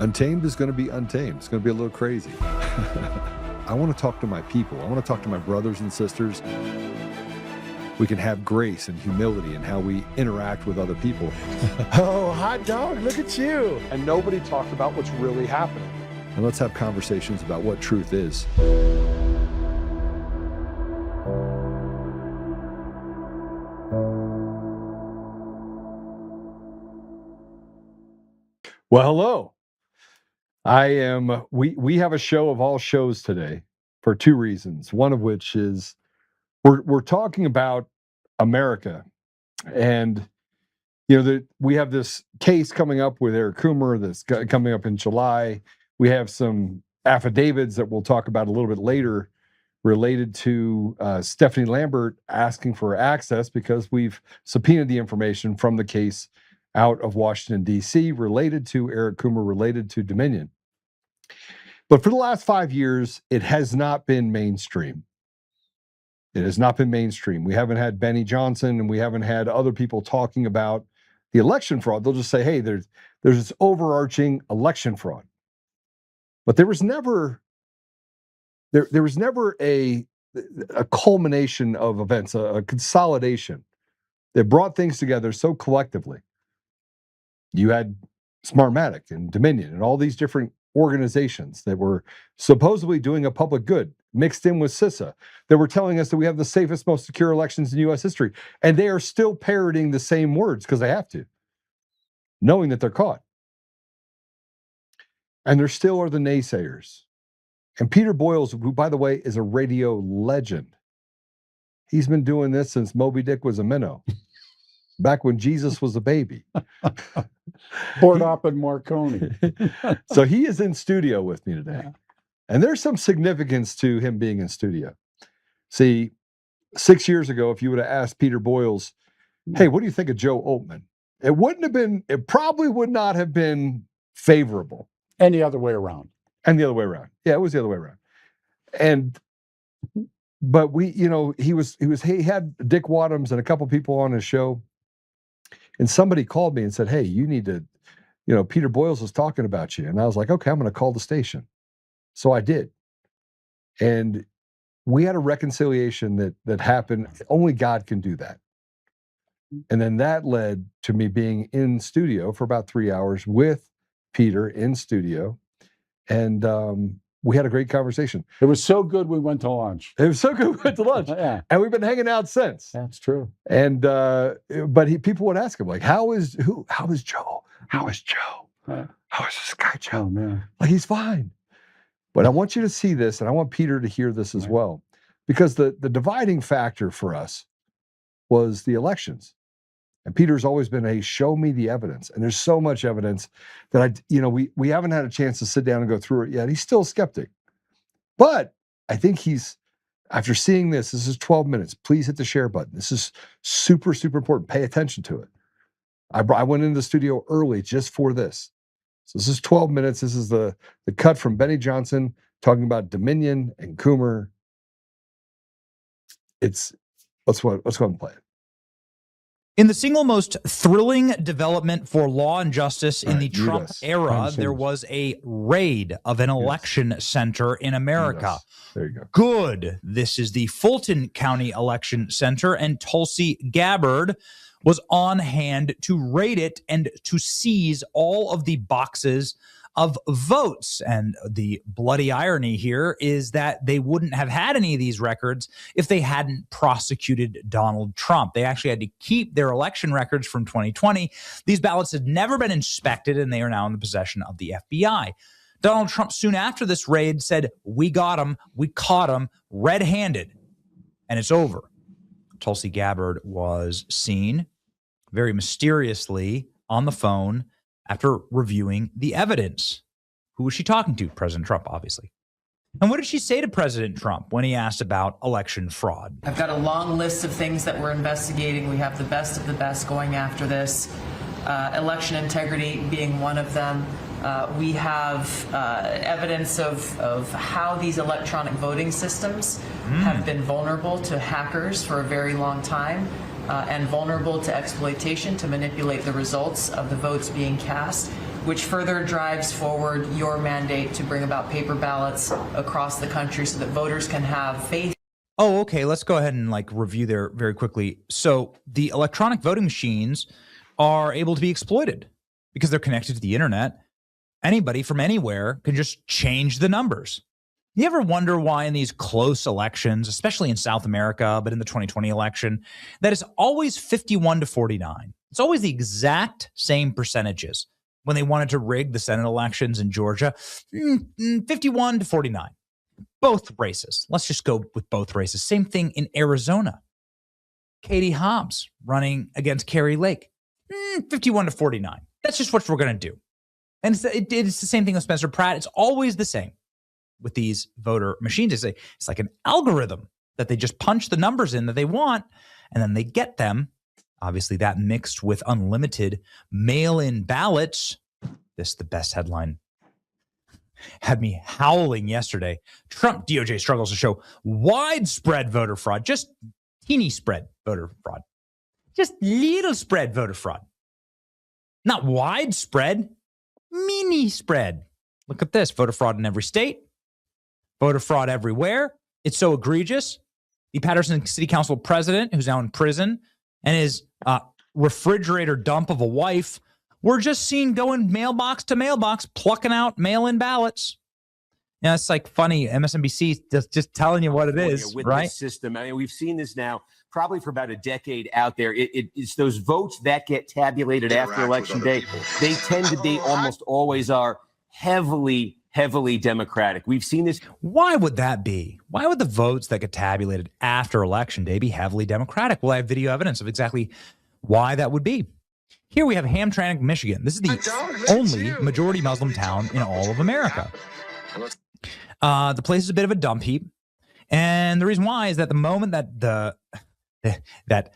Untamed is going to be untamed. It's going to be a little crazy. I want to talk to my people. I want to talk to my brothers and sisters. We can have grace and humility in how we interact with other people. Oh, hot dog, look at you. And nobody talked about what's really happening. And let's have conversations about what truth is. Well, hello. We have a show of all shows today for two reasons. One of which is we're talking about America, and we have this case coming up with Eric Coomer that's coming up in July. We have some affidavits that we'll talk about a little bit later related to Stephanie Lambert asking for access because we've subpoenaed the information from the case out of Washington, D.C., related to Eric Coomer, related to Dominion. But for the last 5 years, it has not been mainstream. It has not been mainstream. We haven't had Benny Johnson and we haven't had other people talking about the election fraud. They'll just say, hey, there's this overarching election fraud. But there was never a culmination of events, a consolidation that brought things together so collectively. You had Smartmatic and Dominion and all these different organizations that were supposedly doing a public good, mixed in with CISA, that were telling us that we have the safest, most secure elections in U.S. history. And they are still parroting the same words because they have to, knowing that they're caught. And there still are the naysayers. And Peter Boyles, who, by the way, is a radio legend. He's been doing this since Moby Dick was a minnow, back when Jesus was a baby. Poured up in Marconi. So he is in studio with me today. Yeah. And there's some significance to him being in studio. See, 6 years ago, if you would have asked Peter Boyles, hey, what do you think of Joe Oltmann? It probably would not have been favorable. And the other way around. And the other way around. Yeah, it was the other way around. But he had Dick Wadhams and a couple people on his show. And somebody called me and said, hey, you need to, Peter Boyles was talking about you. And I was like, okay, I'm going to call the station. So I did. And we had a reconciliation that happened. Only God can do that. And then that led to me being in studio for about 3 hours with Peter in studio. And we had a great conversation. It was so good we went to lunch. It was so good we went to lunch. Yeah. And we've been hanging out since. That's true. And but people would ask him, like, how is Joe? How is Joe? How is this guy Joe? Oh, man. Like, he's fine. But I want you to see this, and I want Peter to hear this as well. Because the dividing factor for us was the elections. And Peter's always been a show me the evidence. And there's so much evidence that we haven't had a chance to sit down and go through it yet. He's still a skeptic. But I think after seeing this is 12 minutes. Please hit the share button. This is super, super important. Pay attention to it. I went into the studio early just for this. So this is 12 minutes. This is the cut from Benny Johnson talking about Dominion and Coomer. Let's go and play it. In the single most thrilling development for law and justice in the Trump era, there was a raid of an election center in America. There you go. Good. This is the Fulton County Election Center, and Tulsi Gabbard was on hand to raid it and to seize all of the boxes of votes. And the bloody irony here is that they wouldn't have had any of these records if they hadn't prosecuted Donald Trump. They actually had to keep their election records from 2020. These ballots had never been inspected, and they are now in the possession of the FBI. Donald Trump, soon after this raid, said, we got him, we caught him red-handed, and it's over. Tulsi Gabbard was seen very mysteriously on the phone after reviewing the evidence. Who was she talking to? President Trump, obviously. And what did she say to President Trump when he asked about election fraud? I've got a long list of things that we're investigating. We have the best of the best going after this. Election integrity being one of them. We have evidence of how these electronic voting systems have been vulnerable to hackers for a very long time. And vulnerable to exploitation to manipulate the results of the votes being cast. which further drives forward your mandate to bring about paper ballots across the country so that voters can have faith. Oh, okay. Let's go ahead and review there very quickly. So the electronic voting machines are able to be exploited because they're connected to the internet. Anybody from anywhere can just change the numbers. You ever wonder why in these close elections, especially in South America, but in the 2020 election, that it's always 51 to 49? It's always the exact same percentages. When they wanted to rig the Senate elections in Georgia, 51 to 49. Both races. Let's just go with both races. Same thing in Arizona. Katie Hobbs running against Carrie Lake, 51 to 49. That's just what we're going to do. And it's the same thing with Spencer Pratt. It's always the same with these voter machines. It's like an algorithm that they just punch the numbers in that they want, and then they get them. Obviously, that mixed with unlimited mail-in ballots. This is the best headline. Had me howling yesterday. Trump DOJ struggles to show widespread voter fraud. Just teeny spread voter fraud. Just little spread voter fraud. Not widespread, mini spread. Look at this. Voter fraud in every state. Voter fraud everywhere. It's so egregious. The Patterson City Council president, who's now in prison, and his refrigerator dump of a wife were just seen going mailbox to mailbox, plucking out mail-in ballots. Yeah, it's like funny. MSNBC just telling you what it is, with right? This system. I mean, we've seen this now probably for about a decade out there. It's those votes that get tabulated after Election Day. They tend to be almost always are heavily Democratic. We've seen this. Why would that be? Why would the votes that get tabulated after Election Day be heavily Democratic? Well, I have video evidence of exactly why that would be. Here we have Hamtramck, Michigan. This is the only majority Muslim town in all of America. The place is a bit of a dump heap. And the reason why is that the moment that that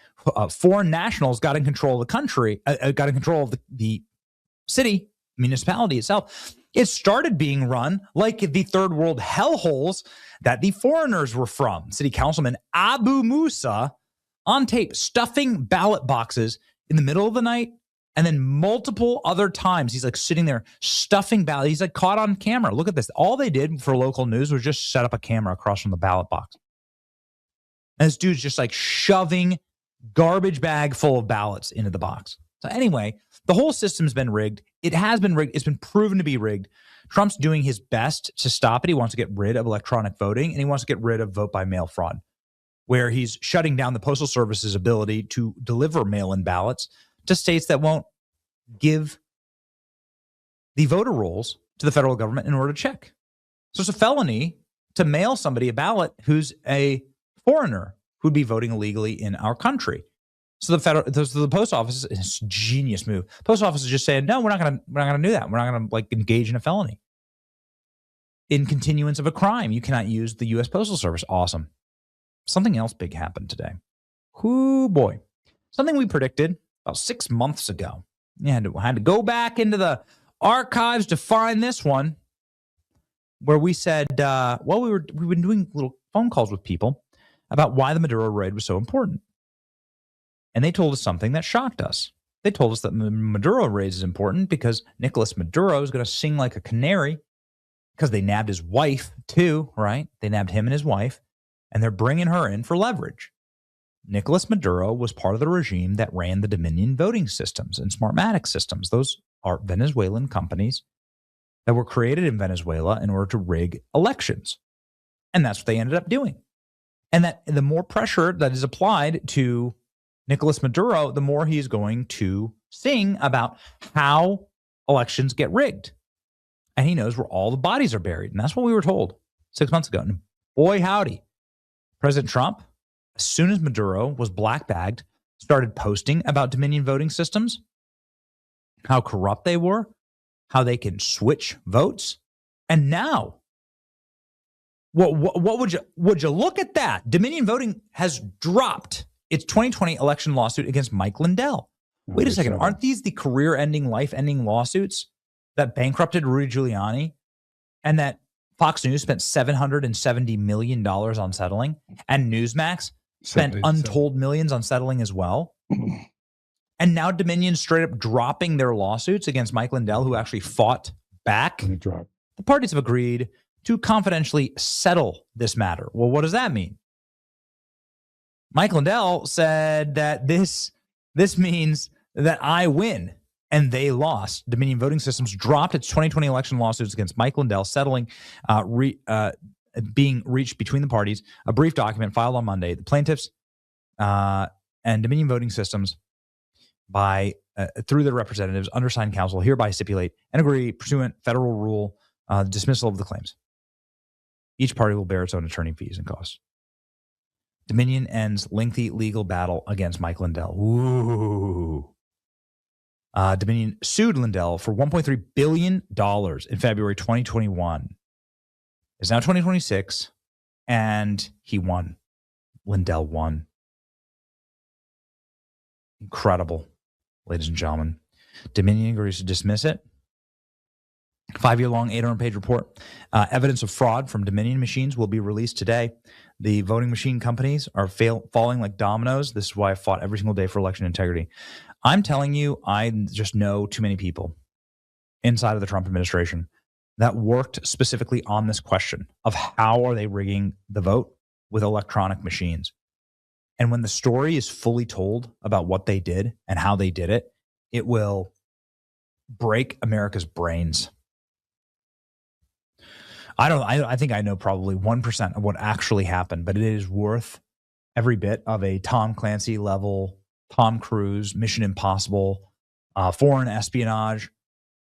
foreign nationals got in control of the country, got in control of the city, municipality itself, it started being run like the third world hellholes that the foreigners were from. City Councilman Abu Musa on tape stuffing ballot boxes in the middle of the night, and then multiple other times he's sitting there stuffing ballots. He's caught on camera. Look at this. All they did for local news was just set up a camera across from the ballot box. And this dude's just shoving garbage bag full of ballots into the box. So anyway, the whole system's been rigged. It has been rigged. It's been proven to be rigged. Trump's doing his best to stop it. He wants to get rid of electronic voting, and he wants to get rid of vote-by-mail fraud, where he's shutting down the Postal Service's ability to deliver mail-in ballots to states that won't give the voter rolls to the federal government in order to check. So it's a felony to mail somebody a ballot who's a foreigner who'd be voting illegally in our country. So the post office, it's a genius move. Post office is just saying, no, we're not gonna do that. We're not gonna engage in a felony. In continuance of a crime, you cannot use the U.S. Postal Service. Awesome. Something else big happened today. Whoo boy. Something we predicted about 6 months ago. You had to go back into the archives to find this one, where we said, we've been doing little phone calls with people about why the Maduro raid was so important. And they told us something that shocked us. They told us that the Maduro raid is important because Nicolas Maduro is going to sing like a canary because they nabbed his wife too, right? They nabbed him and his wife, and they're bringing her in for leverage. Nicolas Maduro was part of the regime that ran the Dominion voting systems and Smartmatic systems. Those are Venezuelan companies that were created in Venezuela in order to rig elections. And that's what they ended up doing. And that the more pressure that is applied to Nicolas Maduro, the more he's going to sing about how elections get rigged. And he knows where all the bodies are buried. And that's what we were told 6 months ago. And boy, howdy, President Trump, as soon as Maduro was black-bagged, started posting about Dominion voting systems, how corrupt they were, how they can switch votes. And now, what would you look at that? Dominion voting has dropped its 2020 election lawsuit against Mike Lindell. Wait a second. Aren't these the career-ending, life-ending lawsuits that bankrupted Rudy Giuliani and that Fox News spent $770 million on settling, and Newsmax spent untold millions on settling as well? And now Dominion straight up dropping their lawsuits against Mike Lindell, who actually fought back. And it dropped. The parties have agreed to confidentially settle this matter. Well, what does that mean? Mike Lindell said that this means that I win and they lost. Dominion Voting Systems dropped its 2020 election lawsuits against Mike Lindell, settling being reached between the parties. A brief document filed on Monday. The plaintiffs and Dominion Voting Systems, by through their representatives, undersigned counsel, hereby stipulate and agree pursuant federal rule dismissal of the claims. Each party will bear its own attorney fees and costs. Dominion ends lengthy legal battle against Mike Lindell. Ooh. Dominion sued Lindell for $1.3 billion in February 2021. It's now 2026, and he won. Lindell won. Incredible, ladies and gentlemen. Dominion agrees to dismiss it. 5-year-long, 800-page report. Evidence of fraud from Dominion machines will be released today. The voting machine companies are falling like dominoes. This is why I fought every single day for election integrity. I'm telling you, I just know too many people inside of the Trump administration that worked specifically on this question of how are they rigging the vote with electronic machines. And when the story is fully told about what they did and how they did it, it will break America's brains. I think I know probably 1% of what actually happened, but it is worth every bit of a Tom Clancy level, Tom Cruise, Mission Impossible, foreign espionage,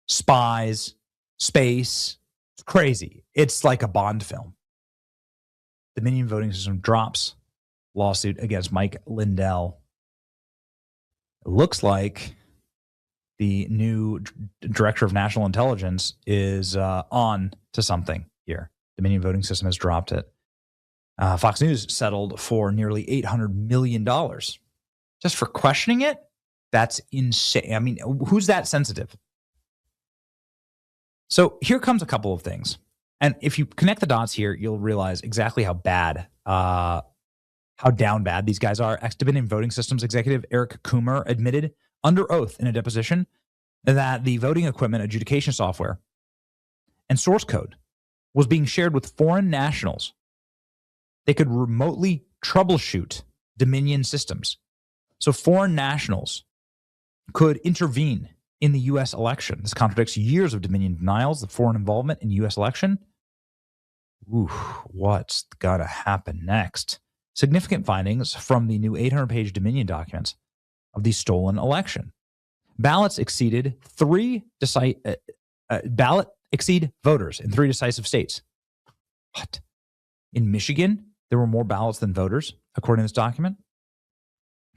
spies, space. It's crazy. It's like a Bond film. Dominion Voting System drops lawsuit against Mike Lindell. It looks like the new director of national intelligence is on to something here. Dominion Voting System has dropped it. Fox News settled for nearly $800 million just for questioning it. That's insane. I mean, who's that sensitive? So here comes a couple of things. And if you connect the dots here, you'll realize exactly how bad, how down bad these guys are. Ex-Dominion Voting Systems executive Eric Coomer admitted under oath in a deposition that the voting equipment adjudication software and source code was being shared with foreign nationals. They could remotely troubleshoot Dominion systems. So foreign nationals could intervene in the U.S. election. This contradicts years of Dominion denials of foreign involvement in U.S. election. Ooh, what's gonna happen next? Significant findings from the new 800-page Dominion documents of the stolen election. Ballots exceed voters in 3 decisive states. What? In Michigan, there were more ballots than voters, according to this document.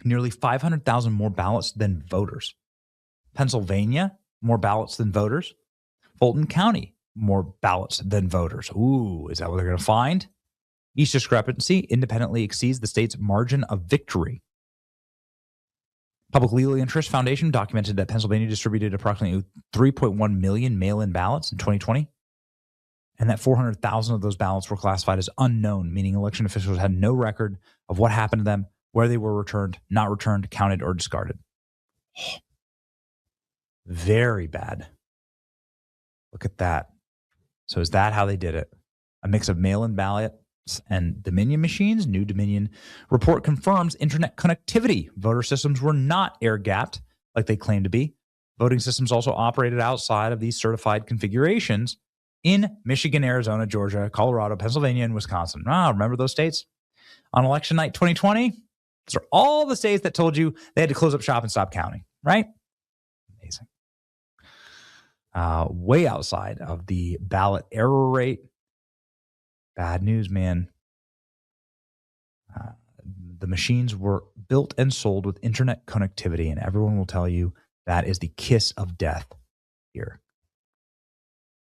Nearly 500,000 more ballots than voters. Pennsylvania, more ballots than voters. Fulton County, more ballots than voters. Ooh, is that what they're going to find? Each discrepancy independently exceeds the state's margin of victory. Public Legal Interest Foundation documented that Pennsylvania distributed approximately 3.1 million mail-in ballots in 2020, and that 400,000 of those ballots were classified as unknown, meaning election officials had no record of what happened to them, where they were returned, not returned, counted, or discarded. Oh, very bad. Look at that. So is that how they did it? A mix of mail-in ballots and Dominion machines? New Dominion report confirms internet connectivity. Voter systems were not air-gapped like they claim to be. Voting systems also operated outside of these certified configurations in Michigan, Arizona, Georgia, Colorado, Pennsylvania, and Wisconsin. Remember those states? On election night 2020, those are all the states that told you they had to close up shop and stop counting, right? Amazing. Way outside of the ballot error rate. Bad news, man. The machines were built and sold with internet connectivity, and everyone will tell you that is the kiss of death here.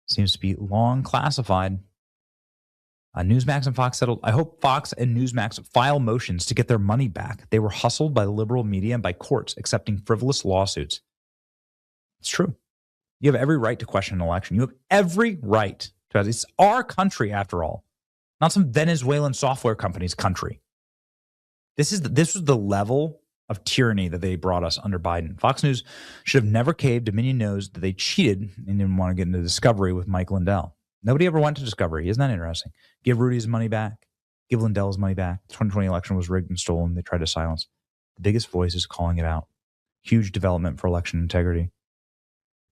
Seems to be long classified. Newsmax and Fox settled. I hope Fox and Newsmax file motions to get their money back. They were hustled by liberal media and by courts accepting frivolous lawsuits. It's true. You have every right to question an election. You have every right to. It's our country, after all. Not some Venezuelan software company's country. This was the level of tyranny that they brought us under Biden. Fox News should have never caved. Dominion knows that they cheated and didn't want to get into Discovery with Mike Lindell. Nobody ever went to Discovery. Isn't that interesting? Give Rudy his money back. Give Lindell his money back. The 2020 election was rigged and stolen. They tried to silence. The biggest voice is calling it out. Huge development for election integrity.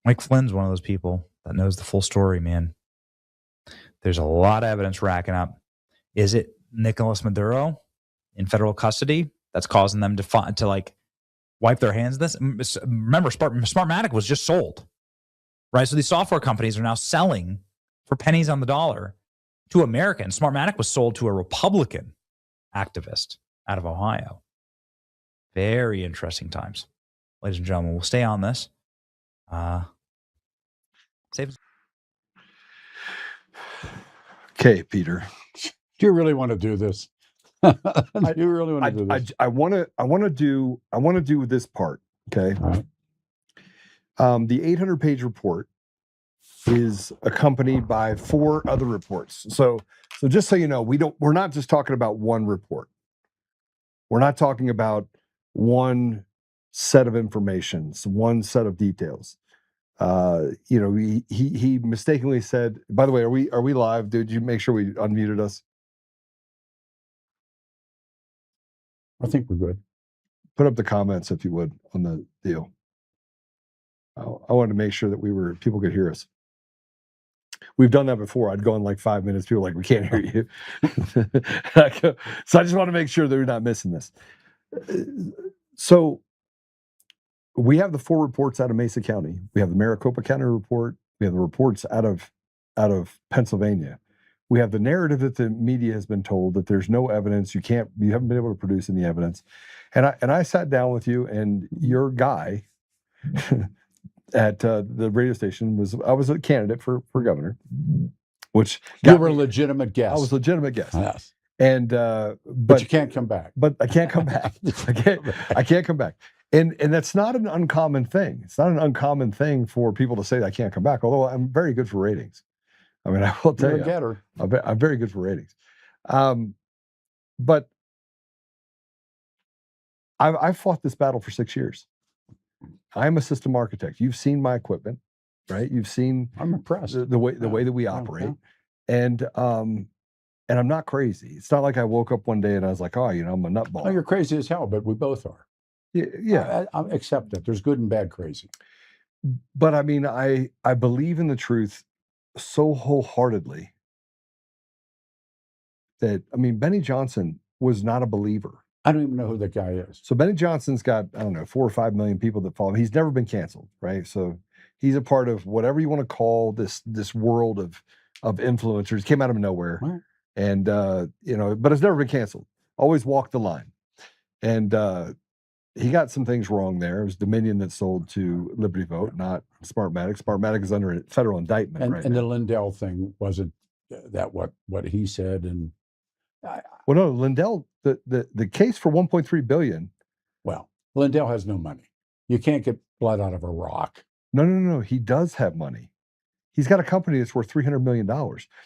Mike Flynn's one of those people that knows the full story, man. There's a lot of evidence racking up. Is it Nicolas Maduro in federal custody that's causing them to like wipe their hands of this? Remember, Smartmatic was just sold, right? So these software companies are now selling for pennies on the dollar to Americans. Smartmatic was sold to a Republican activist out of Ohio. Very interesting times, ladies and gentlemen. We'll stay on this. Okay, Peter. Do you really want to do this? Do you really want to do this? I want to do this part. Okay. All right. The 800-page report is accompanied by 4 other reports. So just so you know, we're not just talking about one report. We're not talking about one set of information, one set of details. He mistakenly said, by the way, are we live? Did you make sure we unmuted us? I think we're good. Put up the comments if you would on the deal. I wanted to make sure that people could hear us. We've done that before. I'd go in like 5 minutes. People were like, we can't hear you. So I just want to make sure that we're not missing this. So we have the 4 reports out of Mesa County. We have the Maricopa County report. We have the reports out of Pennsylvania. We have the narrative that the media has been told that there's no evidence. You haven't been able to produce any evidence. And I sat down with you, and your guy at the radio station I was a candidate for governor, which you were a legitimate guest. I was a legitimate guest. Yes. And but you can't come back. But I can't come back. I can't come back. And that's not an uncommon thing. It's not an uncommon thing for people to say I can't come back. Although I'm very good for ratings. I mean, I will tell you, I'm very good for ratings. But I've fought this battle for 6 years. I'm a system architect. You've seen my equipment, right? You've seen. I'm impressed the way that we operate, and I'm not crazy. It's not like I woke up one day and I was like, oh, I'm a nutball. No, you're crazy as hell, but we both are. Yeah. I accept it. There's good and bad crazy. But I mean, I believe in the truth so wholeheartedly that, Benny Johnson was not a believer. I don't even know who that guy is. So Benny Johnson's got, 4 or 5 million people that follow him. He's never been canceled, right? So he's a part of whatever you want to call this world of influencers. Came out of nowhere. Right. And, but it's never been canceled. Always walked the line. And he got some things wrong there. It was Dominion that sold to Liberty Vote, not Smartmatic. Smartmatic is under a federal indictment and the Lindell thing wasn't that what he said. And well, no, Lindell, the case for $1.3 billion. Well, Lindell has no money. You can't get blood out of a rock. No. He does have money. He's got a company that's worth $300 million.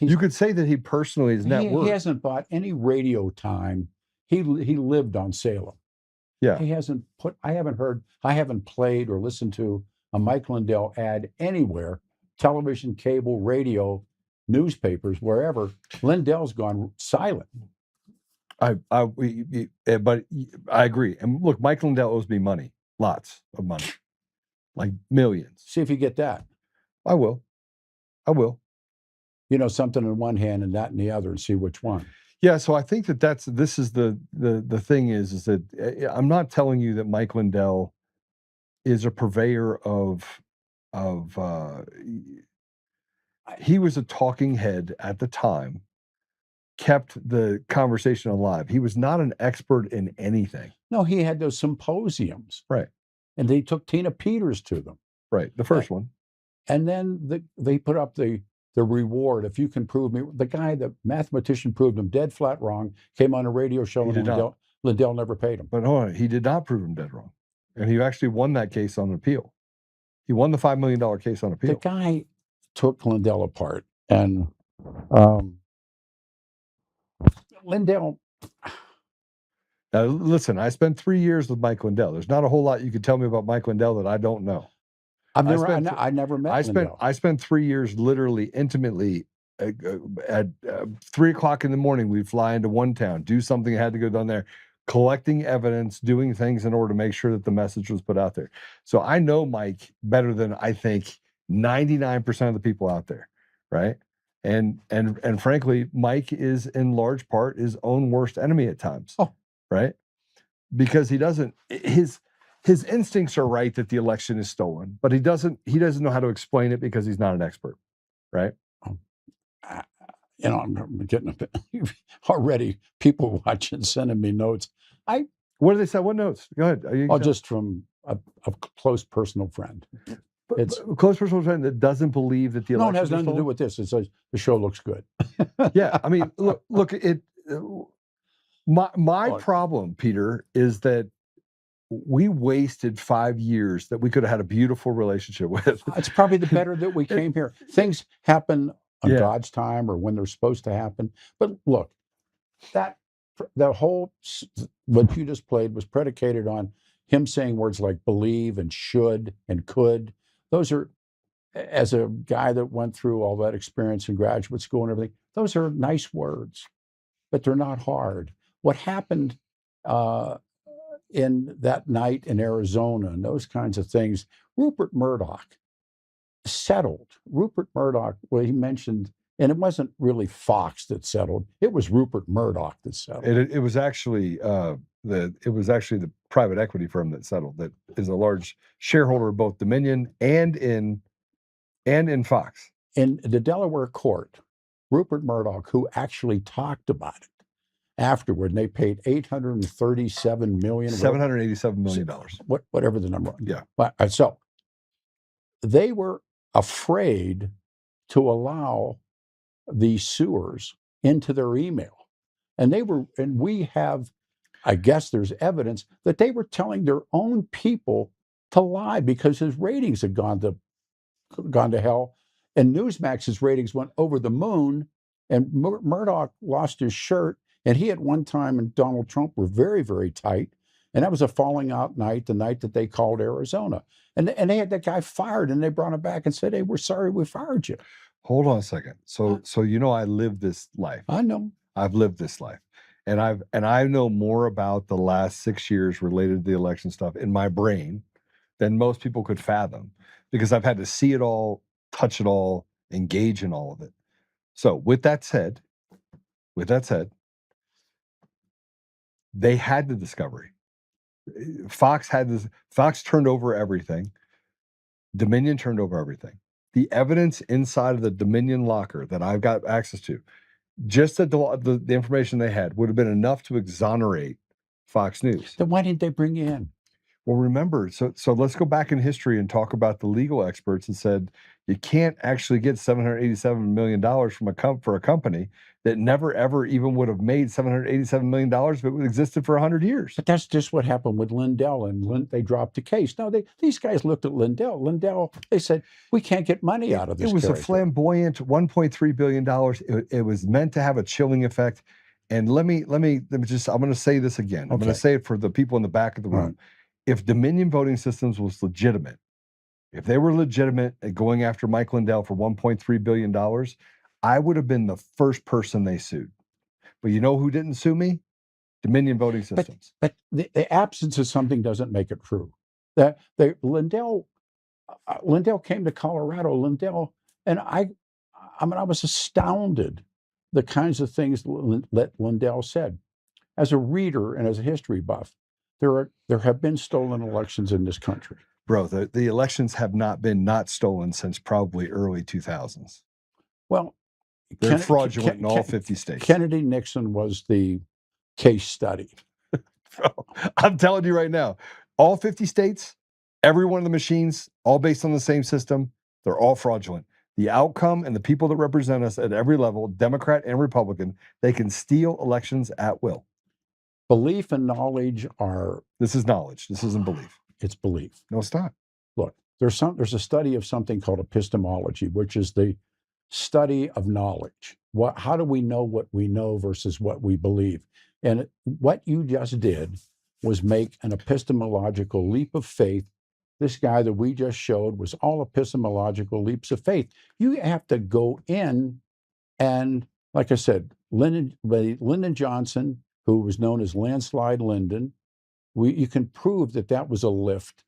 You could say that he personally is net worth. He hasn't bought any radio time. He lived on Salem. Yeah. He hasn't I haven't played or listened to a Mike Lindell ad anywhere, television, cable, radio, newspapers, wherever. Lindell's gone silent. But I agree. And look, Mike Lindell owes me money, lots of money, like millions. See if you get that. I will. Something in one hand and that in the other, and see which one. Yeah, so I think this is the thing is that I'm not telling you that Mike Lindell is a purveyor of he was a talking head at the time, kept the conversation alive. He was not an expert in anything. No, he had those symposiums. Right. And they took Tina Peters to them. Right, the first one. And then they put up the reward. If you can prove me, the mathematician proved him dead flat wrong, came on a radio show, and Lindell never paid him. But hold on, he did not prove him dead wrong. And he actually won that case on appeal. He won the $5 million case on appeal. The guy took Lindell apart. And Lindell, Now, listen, I spent 3 years with Mike Lindell. There's not a whole lot you could tell me about Mike Lindell that I don't know. I never met Lindell. I spent 3 years literally intimately at 3 o'clock in the morning. We'd fly into one town, do something that had to go down there, collecting evidence, doing things in order to make sure that the message was put out there. So I know Mike better than I think 99% of the people out there, right? And frankly, Mike is in large part his own worst enemy at times, right? Because he doesn't his instincts are right that the election is stolen, but he doesn't know how to explain it because he's not an expert, right? I'm getting a bit already. People watching, sending me notes. What do they say? What notes? Go ahead. Just from a close personal friend. It's a close personal friend that doesn't believe that the election. No, it has nothing to do with this. It says the show looks good. Yeah, I mean, look. My problem, Peter, is that we wasted 5 years that we could have had a beautiful relationship with. It's probably the better that we came here. Things happen on God's time or when they're supposed to happen. But look, the whole what you just played was predicated on him saying words like believe and should and could. Those are, as a guy that went through all that experience in graduate school and everything, those are nice words, but they're not hard. What happened in that night in Arizona and those kinds of things, Rupert Murdoch settled. Rupert Murdoch, well, he mentioned, and it wasn't really Fox that settled. It was Rupert Murdoch that settled. It was actually the private equity firm that settled. That is a large shareholder of both Dominion and in Fox. In the Delaware court, Rupert Murdoch, who actually talked about it afterward, and they paid $837 million, $787 million, whatever the number. Yeah. So they were afraid to allow the suers into their email, and we have, I guess there's evidence that they were telling their own people to lie because his ratings had gone to hell, and Newsmax's ratings went over the moon, and Murdoch lost his shirt, and he at one time and Donald Trump were very, very tight, and that was a falling out night, the night that they called Arizona, and they had that guy fired, and they brought him back and said, "Hey, we're sorry we fired you." Hold on a second. So I lived this life. I know. I've lived this life. And I know more about the last 6 years related to the election stuff in my brain than most people could fathom, because I've had to see it all, touch it all, engage in all of it. So with that said, they had the discovery. Fox turned over everything. Dominion turned over everything. The evidence inside of the Dominion locker that I've got access to, just the information they had would have been enough to exonerate Fox News. Then why didn't they bring you in? Well, remember, so let's go back in history and talk about the legal experts that said you can't actually get $787 million for a company that never ever even would have made $787 million if it existed for 100 years. But that's just what happened with Lindell, and they dropped the case. No, these guys looked at Lindell. Lindell, they said, we can't get money out of this. It was a flamboyant $1.3 billion. It was meant to have a chilling effect. And let me just, I'm going to say this again. I'm going to say it for the people in the back of the room. Right. If Dominion Voting Systems was legitimate, if they were legitimate at going after Mike Lindell for $1.3 billion, I would have been the first person they sued. But you know who didn't sue me? Dominion Voting Systems. But the absence of something doesn't make it true. Lindell came to Colorado. Lindell, and I was astounded the kinds of things that Lindell said. As a reader and as a history buff, there have been stolen elections in this country. Bro, the elections have not been stolen since probably early 2000s. Well, they're fraudulent in all 50 states. Kennedy Nixon was the case study. Bro, I'm telling you right now, all 50 states, every one of the machines, all based on the same system, they're all fraudulent. The outcome and the people that represent us at every level, Democrat and Republican, they can steal elections at will. Belief and knowledge are... This is knowledge. This isn't belief. It's belief. No, it's not. Look, there's a study of something called epistemology, which is the study of knowledge. How do we know what we know versus what we believe? And what you just did was make an epistemological leap of faith. This guy that we just showed was all epistemological leaps of faith. You have to go in and, like I said, Lyndon Johnson, who was known as Landslide Lyndon, you can prove that that was a lift.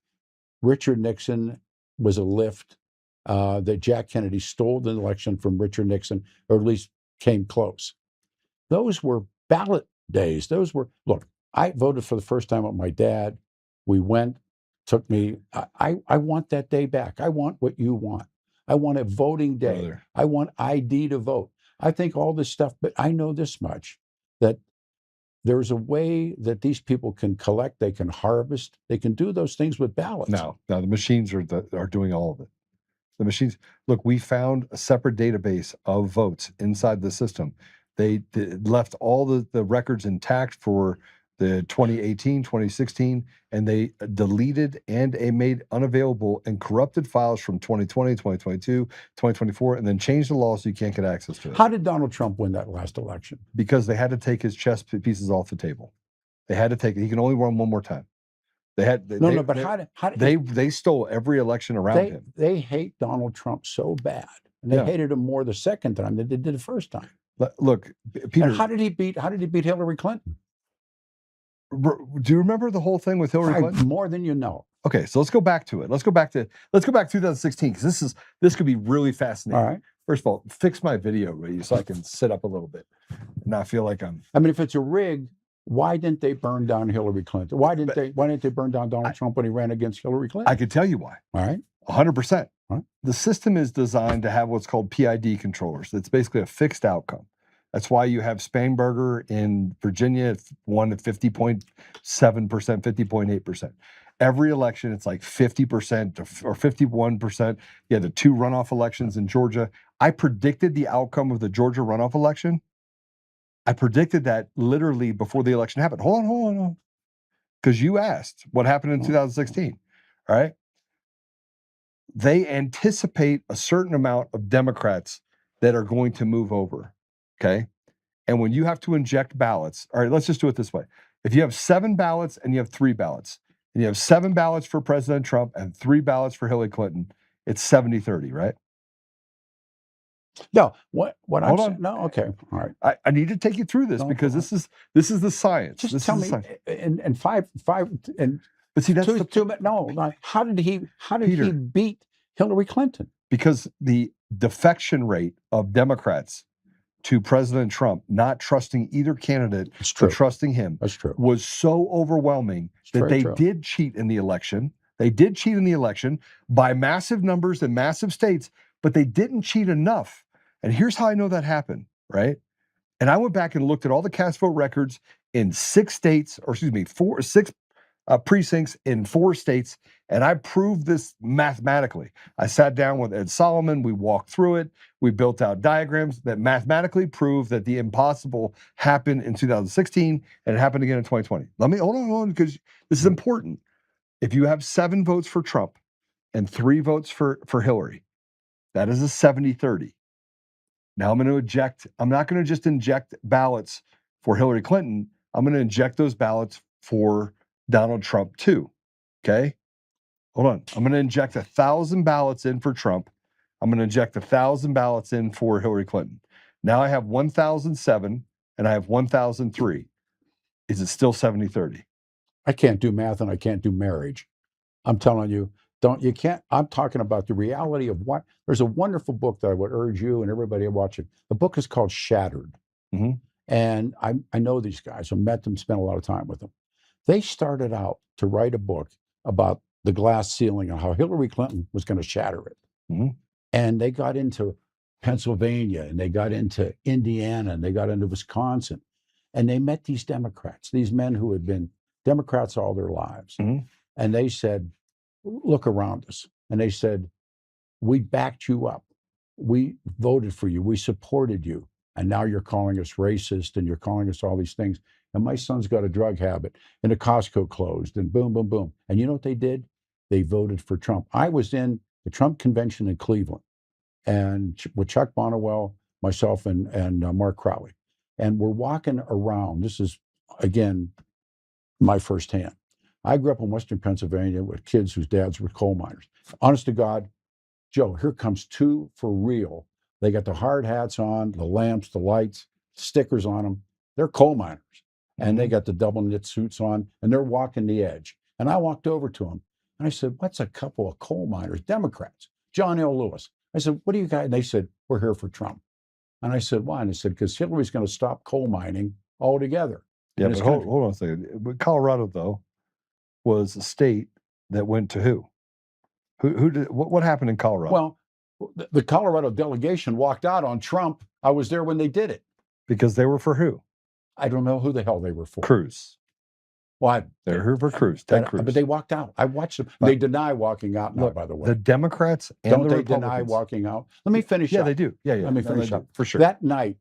Richard Nixon was a lift, that Jack Kennedy stole the election from Richard Nixon, or at least came close. Those were ballot days. Look, I voted for the first time with my dad. We went, took me, I want that day back. I want what you want. I want a voting day. Brother. I want ID to vote. I think all this stuff, but I know this much, that there's a way that these people can collect, they can harvest, they can do those things with ballots. No, the machines are doing all of it. The machines, look, we found a separate database of votes inside the system. They left all the records intact for the 2018, 2016, and they deleted and made unavailable and corrupted files from 2020, 2022, 2024, and then changed the law so you can't get access to it. How did Donald Trump win that last election? Because they had to take his chess pieces off the table. They had to take it. He can only run one more time. They stole every election around him. They hate Donald Trump so bad, and they hated him more the second time than they did the first time. Look, Peter, and how did he beat Hillary Clinton? Do you remember the whole thing with Hillary Clinton? More than you know. Okay, so let's go back to it. Let's go back to 2016, because this could be really fascinating. All right. First of all, fix my video, Ray, so I can sit up a little bit and not feel like I'm. I mean, if it's a rig, why didn't they burn down Hillary Clinton? Why didn't they burn down Donald Trump when he ran against Hillary Clinton? I could tell you why. All right. 100%. All right. The system is designed to have what's called PID controllers. It's basically a fixed outcome. That's why you have Spanberger in Virginia won at 50.7%, 50.8%. Every election, it's like 50% or 51%. You had the 2 runoff elections in Georgia. I predicted the outcome of the Georgia runoff election. I predicted that literally before the election happened. Hold on. Because you asked what happened in 2016, all right? They anticipate a certain amount of Democrats that are going to move over, okay? And when you have to inject ballots, all right, let's just do it this way. If you have 7 ballots and you have 3 ballots, and you have 7 ballots for President Trump and 3 ballots for Hillary Clinton, it's 70-30, right? No, what I'm on. saying, no, okay, all right. I need to take you through this because this is the science. Just tell me, and five, and but see, that's how did he Peter, beat Hillary Clinton? Because the defection rate of Democrats to President Trump, not trusting either candidate, but trusting him, was so overwhelming that they did cheat in the election. They did cheat in the election by massive numbers in massive states, but they didn't cheat enough. And here's how I know that happened, right? And I went back and looked at all the cast vote records in 6 states, or excuse me, 6 precincts in 4 states, and I proved this mathematically. I sat down with Ed Solomon, we walked through it, we built out diagrams that mathematically prove that the impossible happened in 2016, and it happened again in 2020. Let me, hold on, because this is important. If you have 7 votes for Trump and 3 votes for Hillary, that is a 70-30. Now I'm going to eject, I'm not going to just inject ballots for Hillary Clinton, I'm going to inject those ballots for Donald Trump too, okay? Hold on, I'm going to inject 1,000 ballots in for Trump. I'm going to inject 1,000 ballots in for Hillary Clinton. Now I have 1,007 and I have 1,003. Is it still 70-30? I can't do math and I can't do marriage. I'm telling you, I'm talking about the reality of what, there's a wonderful book that I would urge you and everybody watching. The book is called Shattered. Mm-hmm. And I know these guys. I met them, spent a lot of time with them. They started out to write a book about the glass ceiling and how Hillary Clinton was going to shatter it. Mm-hmm. And they got into Pennsylvania and they got into Indiana and they got into Wisconsin. And they met these Democrats, these men who had been Democrats all their lives. Mm-hmm. And they said, look around us. And they said, we backed you up. We voted for you. We supported you. And now you're calling us racist and you're calling us all these things. And my son's got a drug habit and a Costco closed and boom, boom, boom. And you know what they did? They voted for Trump. I was in the Trump convention in Cleveland and with Chuck Bonnewell, myself and Mark Crowley. And we're walking around. This is again, my firsthand. I grew up in Western Pennsylvania with kids whose dads were coal miners. Honest to God, Joe, here comes two for real. They got the hard hats on, the lamps, the lights, stickers on them. They're coal miners. And they got the double knit suits on, and they're walking the edge. And I walked over to them, and I said, what's a couple of coal miners, Democrats, John L. Lewis. I said, what do you guys? And they said, we're here for Trump. And I said, why? And they said, because Hillary's going to stop coal mining altogether. Yeah, but hold on a second. But Colorado, though, was a state that went to who? Who did what happened in Colorado? Well, the Colorado delegation walked out on Trump. I was there when they did it. Because they were for who? I don't know who the hell they were for. Cruz. Well, They're here for Cruz, Ted Cruz. But they walked out. I watched them. They deny walking out now, by the way. The Democrats and don't the they deny Republicans. walking out? Let me finish Yeah, up. they do. Yeah, yeah. Let me finish up. For sure. That night,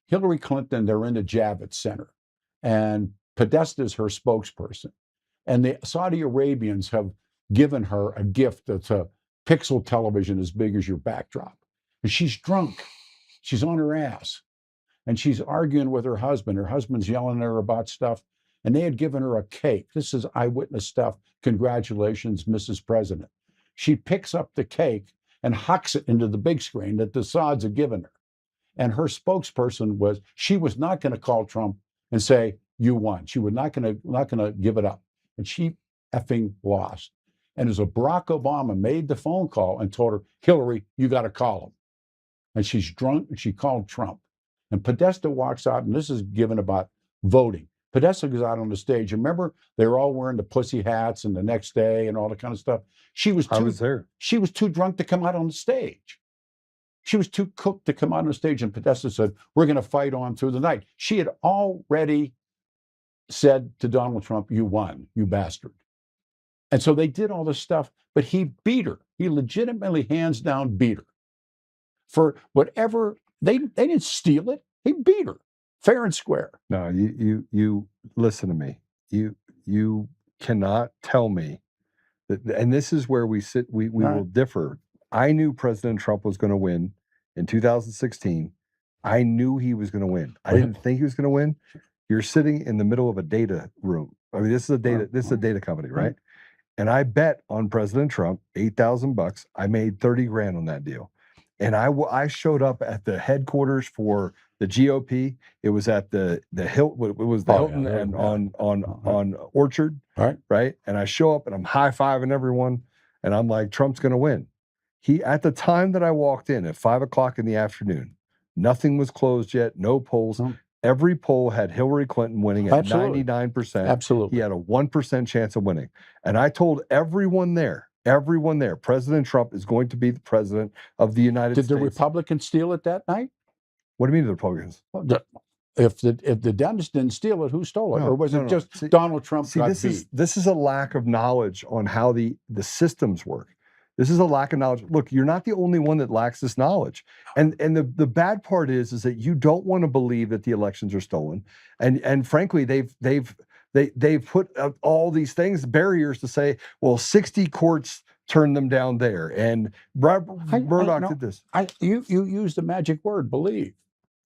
Hillary Clinton, they're in the Javits Center, and Podesta's her spokesperson. And the Saudi Arabians have given her a gift that's a pixel television as big as your backdrop. And she's drunk. She's on her ass. And she's arguing with her husband. Her husband's yelling at her about stuff. And they had given her a cake. This is eyewitness stuff. Congratulations, Mrs. President. She picks up the cake and hucks it into the big screen that the Saudis had given her. And her spokesperson was, she was not going to call Trump and say, you won. She was not going to give it up. And she effing lost. And as Barack Obama made the phone call and told her, Hillary, you got to call him. And she's drunk and she called Trump. And Podesta walks out, and this is given about voting. Podesta goes out on the stage. Remember, they were all wearing the pussy hats and the next day and all that kind of stuff. I was there. She was too drunk to come out on the stage. She was too cooked to come out on the stage. And Podesta said, we're going to fight on through the night. She had already said to Donald Trump, you won, you bastard. And so they did all this stuff, but he beat her. He legitimately, hands down, beat her. For whatever, they didn't steal it. He beat her, fair and square. No, you listen to me. You cannot tell me that, and this is where we sit, we will differ. I knew President Trump was going to win in 2016. I knew he was going to win. I didn't think he was going to win. You're sitting in the middle of a data room. I mean, this is a data company, right? And I bet on President Trump $8,000. I made 30 grand on that deal. And I showed up at the headquarters for the GOP. It was at the Hilton. It was the Hilton and on Orchard, right? And I show up and I'm high-fiving everyone, and I'm like, Trump's going to win. At the time that I walked in at 5:00 in the afternoon, nothing was closed yet, no polls. Every poll had Hillary Clinton winning at 99%. Absolutely. He had a 1% chance of winning. And I told everyone there, President Trump is going to be the president of the United States. Did the Republicans steal it that night? What do you mean the Republicans? If the Dems didn't steal it, who stole it? Or was it just Donald Trump got beat? This is a lack of knowledge on how the systems work. This is a lack of knowledge. Look, you're not the only one that lacks this knowledge. And the bad part is that you don't want to believe that the elections are stolen. And frankly, they've put up all these things, barriers to say, well, 60 courts turned them down there. And Murdoch did this. You used the magic word, believe.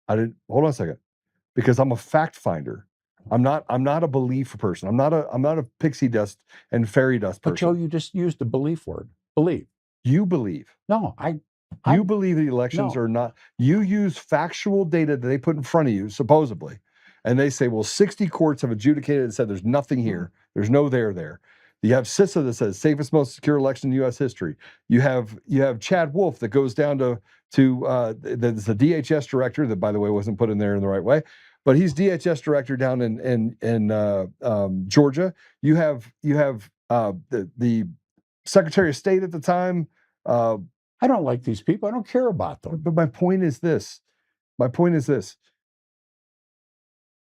I didn't. Hold on a second. Because I'm a fact finder. I'm not a belief person. I'm not a pixie dust and fairy dust person. But Joe, you just used the belief word. Believe. You believe. No, you believe the elections are not. You use factual data that they put in front of you, supposedly, and they say, well, 60 courts have adjudicated and said there's nothing here. There's no there. You have CISA that says safest, most secure election in U.S. history. You have Chad Wolf that goes down to the DHS director that, by the way, wasn't put in there in the right way, but he's DHS director down in Georgia. You have the Secretary of State at the time. I don't like these people. I don't care about them. But my point is this.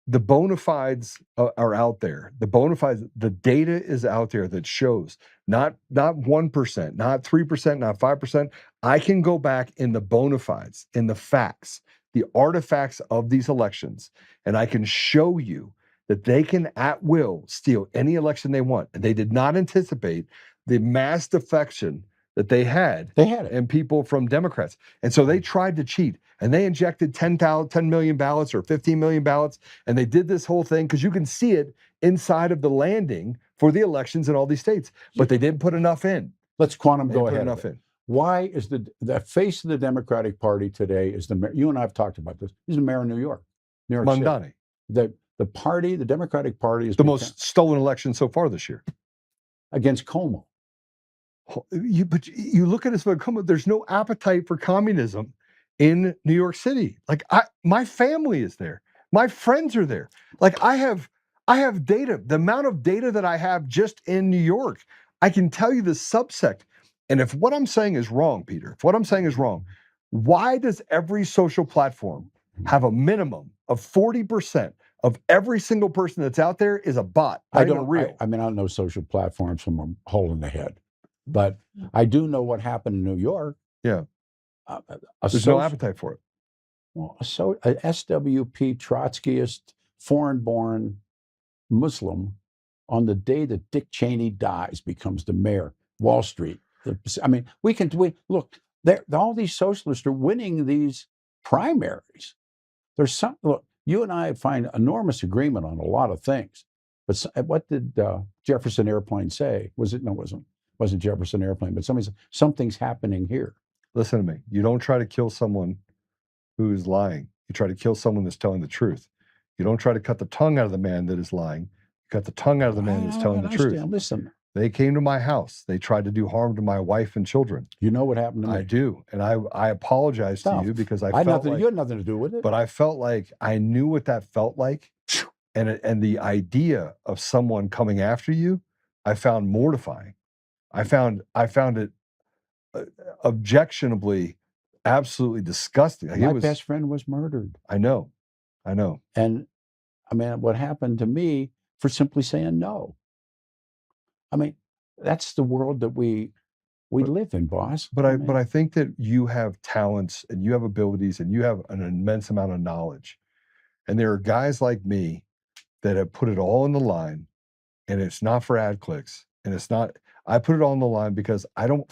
The bona fides are out there. The bona fides, the data is out there that shows not 1%, not 3%, not 5%. I can go back in the bona fides, in the facts, the artifacts of these elections, and I can show you that they can at will steal any election they want. And they did not anticipate the mass defection that they had They had it. and people from Democrats. And so they tried to cheat, and they injected 10 million ballots or 15 million ballots. And they did this whole thing because you can see it inside of the landing for the elections in all these states, but they didn't put enough in. Let's quantum They go didn't put ahead. enough in. Why is the face of the Democratic Party today is the mayor? You and I have talked about this. He's the mayor of New York City. Mamdani, The party, the Democratic Party, is the most stolen election so far this year. against Como. But you look at it, there's no appetite for communism in New York City. Like my family is there. My friends are there. Like I have data. The amount of data that I have just in New York, I can tell you the subsect. And if what I'm saying is wrong, Peter, if what I'm saying is wrong, why does every social platform have a minimum of 40% of every single person that's out there is a bot? I don't real. I don't know social platforms from a hole in the head, but I do know what happened in New York. Yeah. There's no appetite for it. Well, a SWP Trotskyist, foreign-born Muslim, on the day that Dick Cheney dies, becomes the mayor. Wall Street. I mean, we look. All these socialists are winning these primaries. There's some. Look, you and I find enormous agreement on a lot of things. But what did Jefferson Airplane say? Wasn't Jefferson Airplane, but somebody said something's happening here. Listen to me. You don't try to kill someone who's lying. You try to kill someone that's telling the truth. You don't try to cut the tongue out of the man that is lying. You cut the tongue out of the man that's telling the truth. Listen. They came to my house. They tried to do harm to my wife and children. You know what happened to me? I do. And I apologize to you because I felt like, you had nothing to do with it. But I felt like I knew what that felt like. And the idea of someone coming after you, I found mortifying. I found it objectionably, absolutely disgusting. My best friend was murdered. I know. And I mean, what happened to me for simply saying no? I mean, that's the world that we live in, boss. But I think that you have talents and you have abilities and you have an immense amount of knowledge. And there are guys like me that have put it all on the line, and it's not for ad clicks. And it's not, I put it all on the line because I don't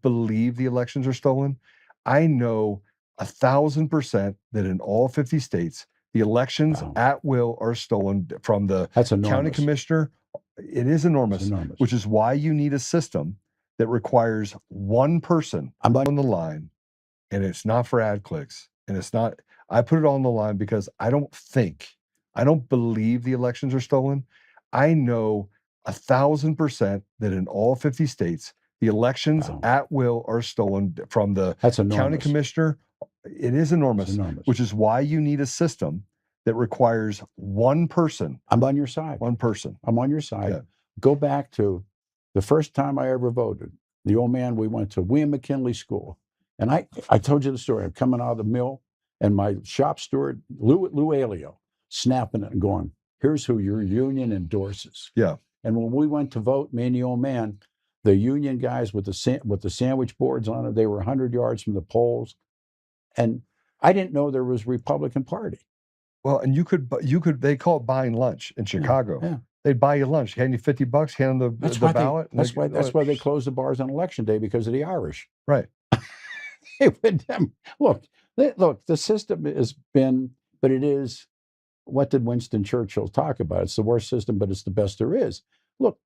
believe the elections are stolen. I know 1,000% that in all 50 states, the elections at will are stolen from the county commissioner. It is enormous, which is why you need a system that requires one person on the line, and it's not for ad clicks. And it's not, I put it all on the line because I don't believe the elections are stolen. I know 1,000% that in all 50 states, the elections at will are stolen from the county commissioner. It is enormous, which is why you need a system that requires one person. I'm on your side. One person. I'm on your side. Yeah. Go back to the first time I ever voted. The old man, we went to William McKinley School. And I told you the story. I'm coming out of the mill, and my shop steward, Lou Alio, snapping it and going, "Here's who your union endorses." Yeah. And when we went to vote, me and the old man, the union guys with the sandwich boards on it, they were 100 yards from the polls. And I didn't know there was a Republican Party. Well, and you could, they call it buying lunch in Chicago. Yeah. They'd buy you lunch, hand you $50, hand them the ballot. That's why they closed the bars on election day, because of the Irish. Right. Look, the system has been, but it is, what did Winston Churchill talk about? It's the worst system, but it's the best there is. Look,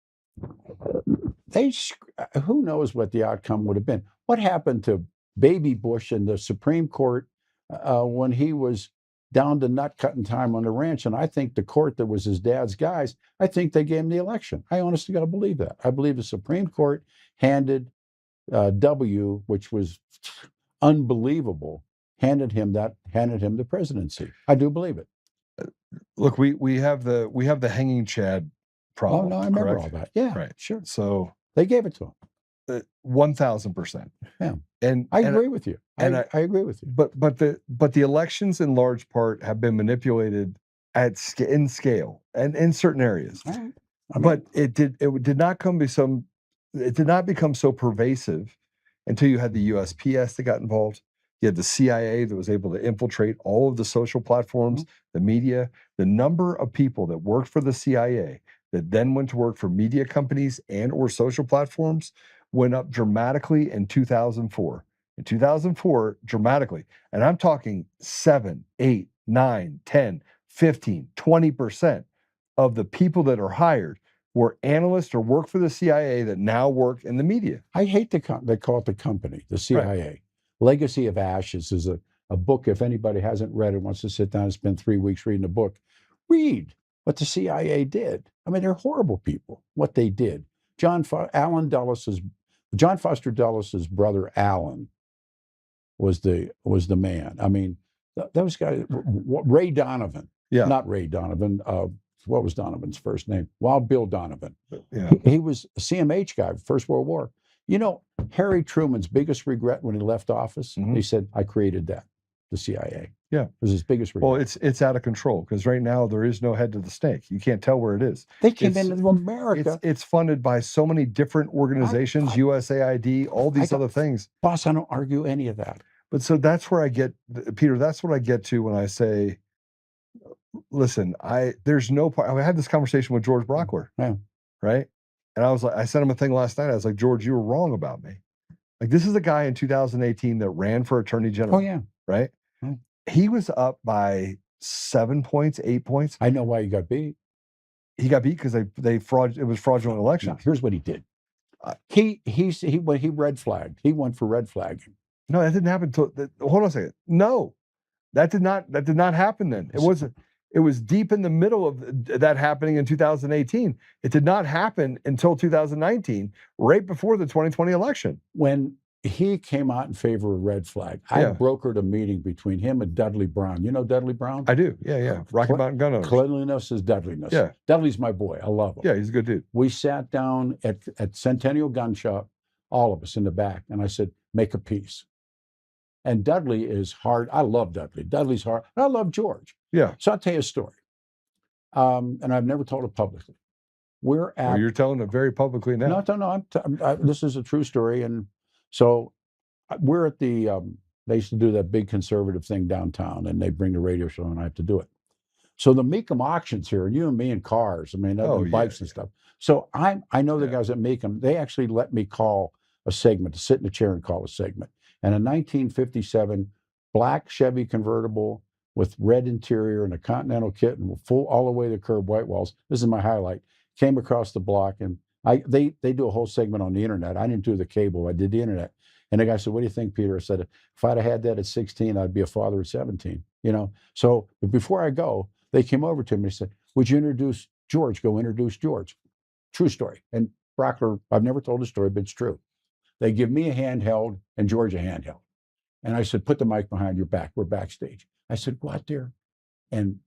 who knows what the outcome would have been? What happened to Baby Bush in the Supreme Court when he was down to nut cutting time on the ranch? And I think the court that was his dad's guys, I think they gave him the election. I honestly got to believe that. I believe the Supreme Court handed W, which was unbelievable, handed him the presidency. I do believe it. Look, we have the hanging Chad problem. Oh no, I remember all that. Yeah, right. Sure. So they gave it to him. 1,000%. Yeah, and I agree with you. I agree with you. But the elections in large part have been manipulated in scale and in certain areas. Right. But it did not become so pervasive until you had the USPS that got involved. You had the CIA that was able to infiltrate all of the social platforms, the media. The number of people that worked for the CIA that then went to work for media companies and or social platforms went up dramatically in 2004. In 2004, dramatically. And I'm talking 7, 8, 9, 10, 15, 20% of the people that are hired were analysts or work for the CIA that now work in the media. I hate they call it the company, the CIA. Right. Legacy of Ashes is a book. If anybody hasn't read it, wants to sit down and spend 3 weeks reading a book, read what the CIA did. I mean, they're horrible people, what they did. John Foster Dulles' brother, Alan, was the man. I mean, those guys, Ray Donovan, not Ray Donovan, what was Donovan's first name? Wild Bill Donovan. Yeah. He was a CMH guy, First World War. You know, Harry Truman's biggest regret when he left office, he said, I created that, the CIA. Yeah. It was his biggest regret. Well, it's out of control because right now there is no head to the snake. You can't tell where it is. They came into America. It's funded by so many different organizations, USAID, all these other things. Boss, I don't argue any of that. But so that's where I get, Peter, that's what I get to when I say, listen, there's no part. I had this conversation with George Brockler, right? And I was like, I sent him a thing last night. I was like, George, you were wrong about me. Like, this is the guy in 2018 that ran for Attorney General. Oh, yeah. Right? He was up by 7 points, 8 points. I know why he got beat. He got beat because it was fraudulent election. No, here's what he did. He red flagged. He went for red flagging. No, that didn't happen until. Hold on a second. No, that did not happen then. It was deep in the middle of that happening in 2018. It did not happen until 2019, right before the 2020 election. When he came out in favor of red flag, I brokered a meeting between him and Dudley Brown. You know Dudley Brown? I do. Yeah. Rocky Mountain Gun Owners. Cleanliness is Dudleyness. Yeah. Dudley's my boy. I love him. Yeah, he's a good dude. We sat down at Centennial Gun Shop, all of us in the back, and I said, make a peace. And Dudley is hard. I love Dudley. Dudley's hard. I love George. Yeah. So I'll tell you a story. And I've never told it publicly. We're at. Well, you're telling it very publicly now. No. This is a true story. And so we're at the. They used to do that big conservative thing downtown, and they bring the radio show, and I have to do it. So the Meekum auctions here, and you and me in cars. I mean, bikes and stuff. So I know the guys at Meekum. They actually let me call a segment, to sit in a chair and call a segment. And a 1957 black Chevy convertible with red interior and a Continental kit and full all the way to curb white walls. This is my highlight. Came across the block, and they do a whole segment on the internet. I didn't do the cable. I did the internet. And the guy said, what do you think, Peter? I said, if I'd have had that at 16, I'd be a father at 17. You know? So but before I go, they came over to me and said, would you introduce George? Go introduce George. True story. And Brockler, I've never told a story, but it's true. They give me a handheld and George a handheld. And I said, put the mic behind your back. We're backstage. I said, go out there and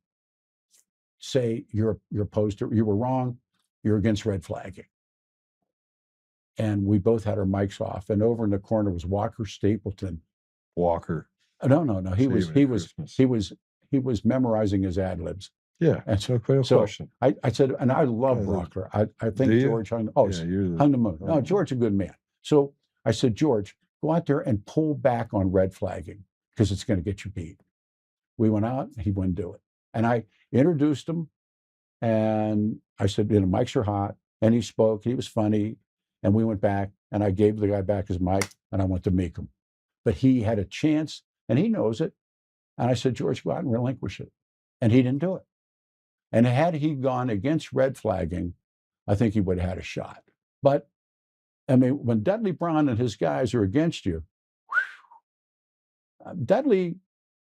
say you're opposed to, you were wrong. You're against red flagging. And we both had our mics off. And over in the corner was Walker Stapleton. Walker. No. He was memorizing his ad libs. Yeah. And so question. I said, and I love Brockler. I think George hung the moon. No, George is a good man. So I said, George, go out there and pull back on red flagging because it's going to get you beat. We went out, he wouldn't do it. And I introduced him and I said, mics are hot. And he spoke, he was funny. And we went back and I gave the guy back his mic and I went to meet him. But he had a chance and he knows it. And I said, George, go out and relinquish it. And he didn't do it. And had he gone against red flagging, I think he would have had a shot. But I mean, when Dudley Brown and his guys are against you, Dudley,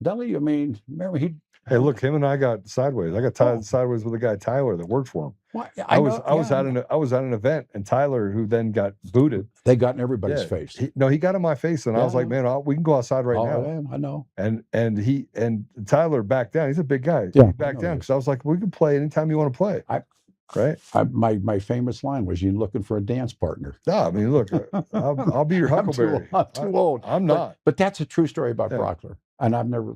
I mean, remember Hey, look, him and I got sideways. I got tied sideways with a guy, Tyler, that worked for him. Well, I was at an event, and Tyler, who then got booted. They got in everybody's face. He got in my face, and I was like, man, we can go outside right now. Yeah, I know. And Tyler backed down. He's a big guy. Yeah, he backed down because I was like, we can play anytime you want to play. Right. My famous line was, "You looking for a dance partner?" No, I mean, look, I'll be your Huckleberry. I'm too old. I'm not. But that's a true story about Brockler, and I've never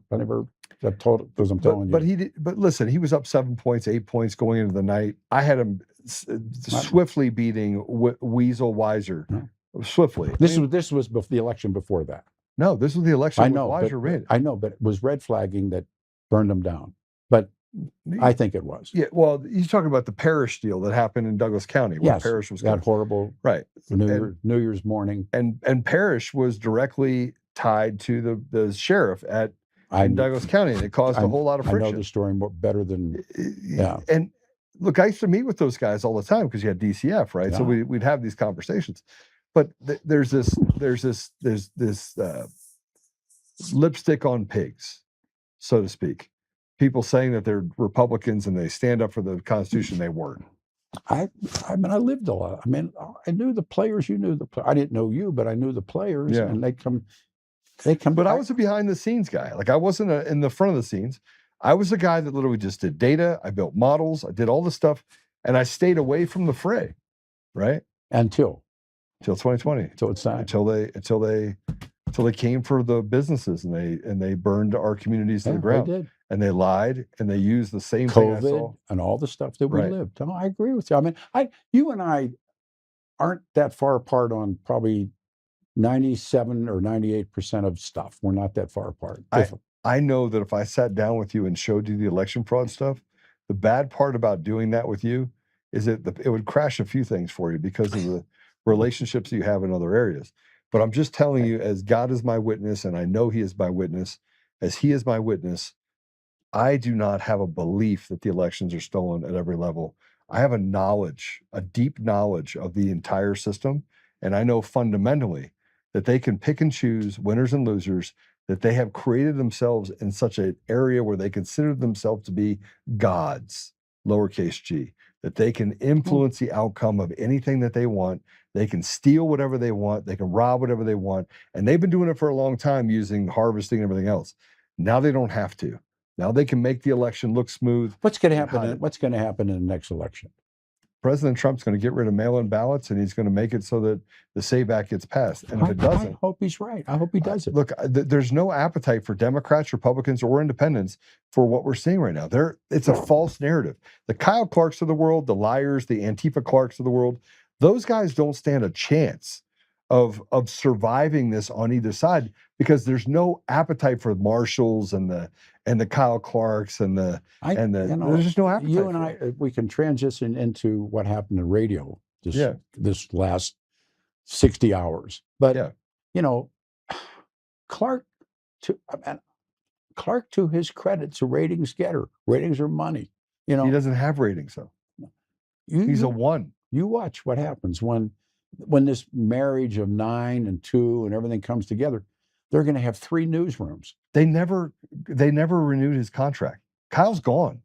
told it because I'm telling you. But listen, he was up 7 points, 8 points going into the night. I had him swiftly beating Weasel Weiser. Swiftly. This was the election before that. No, this was the election. I know. Weiser ran. I know, but it was red flagging that burned him down. But I think it was. Yeah, well, he's talking about the parish deal that happened in Douglas County, where Yes, Parrish was that horrible right. New Year's morning. And Parrish was directly tied to the sheriff in Douglas County, and it caused a whole lot of friction. I know the story better than And look, I used to meet with those guys all the time because you had DCF, right? Yeah. So we'd have these conversations. But there's this lipstick on pigs, so to speak. People saying that they're Republicans and they stand up for the Constitution. They weren't. I mean, I lived a lot. I mean, I knew the players. You knew I didn't know you, but I knew the players, Yeah. and they come. But I was a behind the scenes guy. Like I wasn't in the front of the scenes. I was a guy that literally just did data. I built models. I did all this stuff, and I stayed away from the fray, right? Until 2020. So it's time. Until they came for the businesses and they burned our communities to the ground. They did. And they lied and they used the same thing I saw. COVID and all the stuff that we Right. lived. No, I agree with you. I mean, you and I aren't that far apart on probably 97 or 98% of stuff. We're not that far apart. I know that if I sat down with you and showed you the election fraud stuff, the bad part about doing that with you is that it would crash a few things for you because of the relationships you have in other areas. But I'm just telling you, as God is my witness, and I know He is my witness, as He is my witness, I do not have a belief that the elections are stolen at every level. I have a deep knowledge of the entire system. And I know fundamentally that they can pick and choose winners and losers, that they have created themselves in such an area where they consider themselves to be gods, lowercase g, that they can influence the outcome of anything that they want. They can steal whatever they want. They can rob whatever they want. And they've been doing it for a long time using harvesting and everything else. Now they don't have to. Now they can make the election look smooth. What's going to happen? What's going to happen in the next election? President Trump's going to get rid of mail-in ballots, and he's going to make it so that the SAVE Act gets passed. And if it doesn't, I hope he's right. I hope he does it. Look, there's no appetite for Democrats, Republicans, or independents for what we're seeing right now. It's a false narrative. The Kyle Clarks of the world, the liars, the Antifa Clarks of the world, those guys don't stand a chance of surviving this on either side because there's no appetite for Marshalls and the Kyle Clarks there's just no appetite. You and I, we can transition into what happened in radio this last 60 hours. But Clark, to his credit, is a ratings getter. Ratings are money. He doesn't have ratings though. He's a one. You watch what happens when this marriage of 9 and 2 and everything comes together. They're going to have 3 newsrooms. They never renewed his contract. Kyle's gone,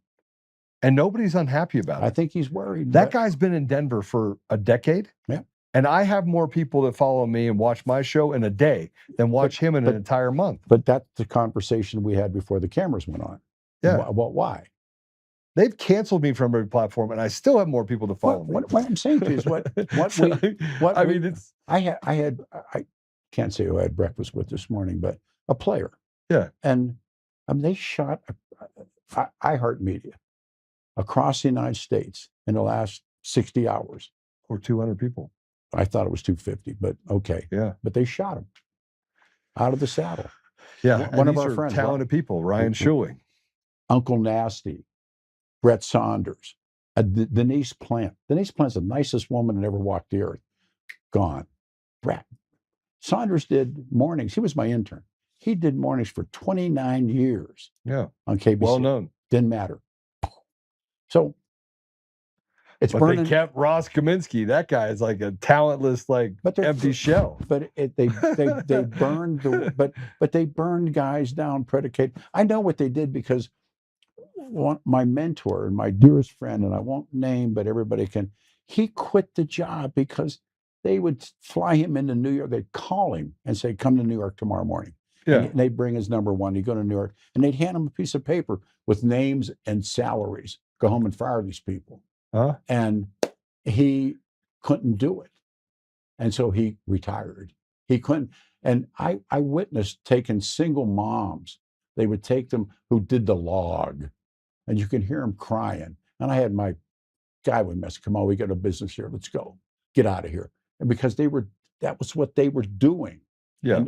and nobody's unhappy about it. I think he's worried. That guy's been in Denver for a decade. Yeah. And I have more people that follow me and watch my show in a day than watch him in an entire month. But that's the conversation we had before the cameras went on. Yeah. Well, why? They've canceled me from every platform, and I still have more people to follow me. What I'm saying to you is I can't say who I had breakfast with this morning, but a player. Yeah. And they shot iHeartMedia across the United States in the last 60 hours. Or 200 people. I thought it was 250, but okay. Yeah. But they shot him out of the saddle. Yeah. One of our friends, talented people, Ryan Schuling. Uncle Nasty, Brett Saunders, Denise Plant. Denise Plant's the nicest woman that ever walked the earth. Gone. Brett. Saunders did mornings. He was my intern. He did mornings for 29 years. Yeah. On KBC. Well known. Didn't matter. So it's but burning. They kept Ross Kaminsky. That guy is like a talentless, empty shell. But they burned but they burned guys down. I know what they did because my mentor and my dearest friend, and I won't name, but everybody can. He quit the job because they would fly him into New York. They'd call him and say, "Come to New York tomorrow morning." Yeah. And they'd bring his number 1. He'd go to New York, and they'd hand him a piece of paper with names and salaries. Go home and fire these people. And he couldn't do it. And so he retired. He couldn't. And I witnessed taking single moms. They would take them who did the log, and you can hear them crying. And I had my guy with me. Come on, we got a business here. Let's go. Get out of here. And because that was what they were doing. Yeah.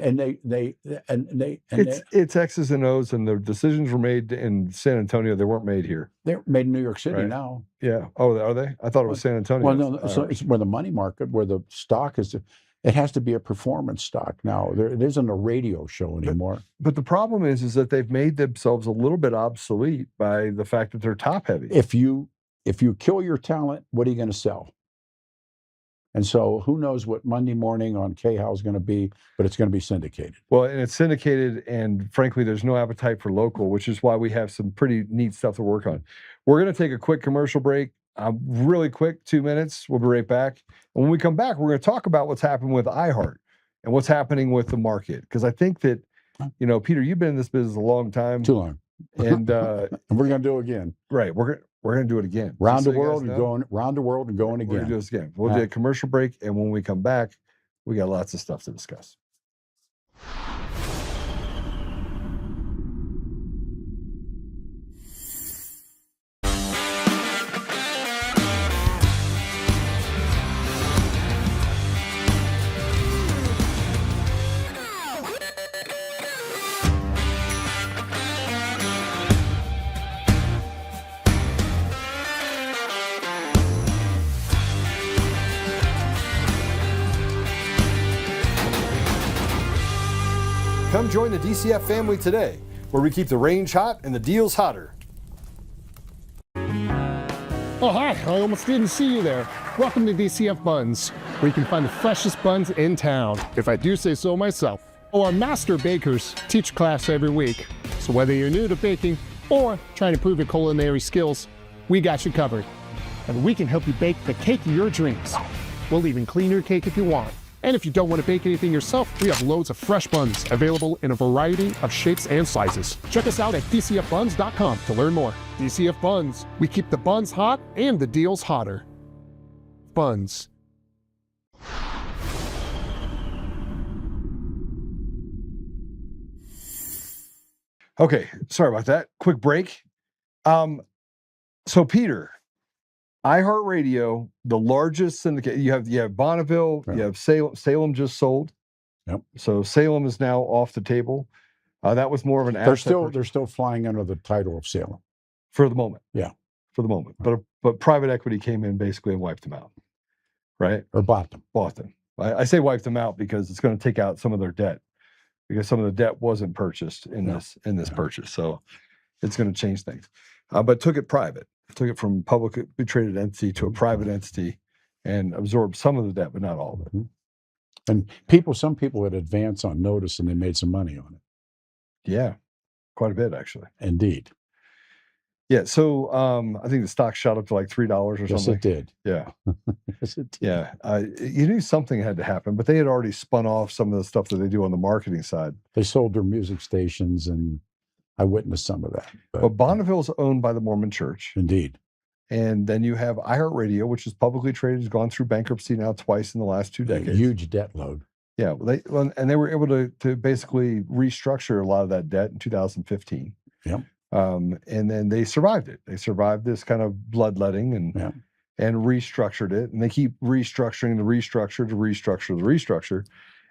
It's X's and O's, and the decisions were made in San Antonio. They weren't made here. They're made in New York City Right. now. Yeah. Oh, are they? I thought it was San Antonio. Well, no, so it's where the money market, where the stock is. It has to be a performance stock now. It isn't a radio show anymore. But the problem is that they've made themselves a little bit obsolete by the fact that they're top heavy. If you kill your talent, what are you going to sell? And so who knows what Monday morning on KHOW is going to be, but it's going to be syndicated. Well, and it's syndicated, and frankly, there's no appetite for local, which is why we have some pretty neat stuff to work on. We're going to take a quick commercial break. Really quick, 2 minutes. We'll be right back. And when we come back, we're going to talk about what's happened with iHeart and what's happening with the market. Because I think that, Peter, you've been in this business a long time. Too long. And and we're going to do it again. Right. We're going to do it again. Round the world and going again. We're going to do this again. We'll do a commercial break. And when we come back, we got lots of stuff to discuss. Come join the DCF family today, where we keep the range hot and the deals hotter. Oh, hi. I almost didn't see you there. Welcome to DCF Buns, where you can find the freshest buns in town, if I do say so myself. Oh, our master bakers teach class every week. So whether you're new to baking or trying to improve your culinary skills, we got you covered. And we can help you bake the cake of your dreams. We'll even clean your cake if you want. And if you don't want to bake anything yourself, we have loads of fresh buns available in a variety of shapes and sizes. Check us out at dcfbuns.com to learn more. DCF Buns, we keep the buns hot and the deals hotter. Buns. Okay, sorry about that. Quick break. So Peter, iHeartRadio, the largest syndicate. You have Bonneville, you have Salem. Salem just sold. Yep. So Salem is now off the table. That was more of an asset. They're still flying under the title of Salem for the moment. Yeah, for the moment. But private equity came in basically and wiped them out, right? Or bought them. Bought them. I say wiped them out because it's going to take out some of their debt, because some of the debt wasn't purchased in this purchase. So it's going to change things. But took it private. Took it from publicly traded entity to a private entity and absorbed some of the debt, but not all of it. And some people would advance on notice and they made some money on it. Yeah, quite a bit actually. Indeed. Yeah, so I think the stock shot up to like $3 or something. Yes, it did. Yeah. Yes, it did. Yeah. You knew something had to happen, but they had already spun off some of the stuff that they do on the marketing side. They sold their music stations, and I witnessed some of that. But Bonneville is owned by the Mormon Church. Indeed. And then you have iHeartRadio, which is publicly traded, has gone through bankruptcy now twice in the last 2 decades. A huge debt load. Yeah, and they were able to basically restructure a lot of that debt in 2015. Yep. And then they survived it. They survived this kind of bloodletting and restructured it. And they keep restructuring the restructure to restructure the restructure,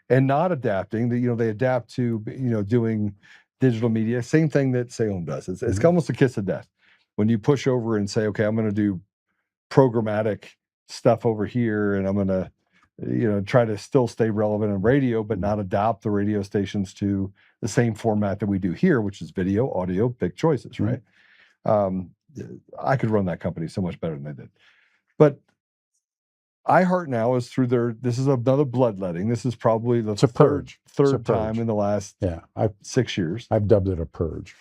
and not adapting. They adapt to doing digital media. Same thing that Salem does. It's almost a kiss of death when you push over and say, okay, I'm going to do programmatic stuff over here, and I'm going to try to still stay relevant in radio, but not adopt the radio stations to the same format that we do here, which is video, audio, big choices, right? I could run that company so much better than they did. But iHeart now is through this is another bloodletting. This is probably the third time in the last 6 years. I've dubbed it a purge.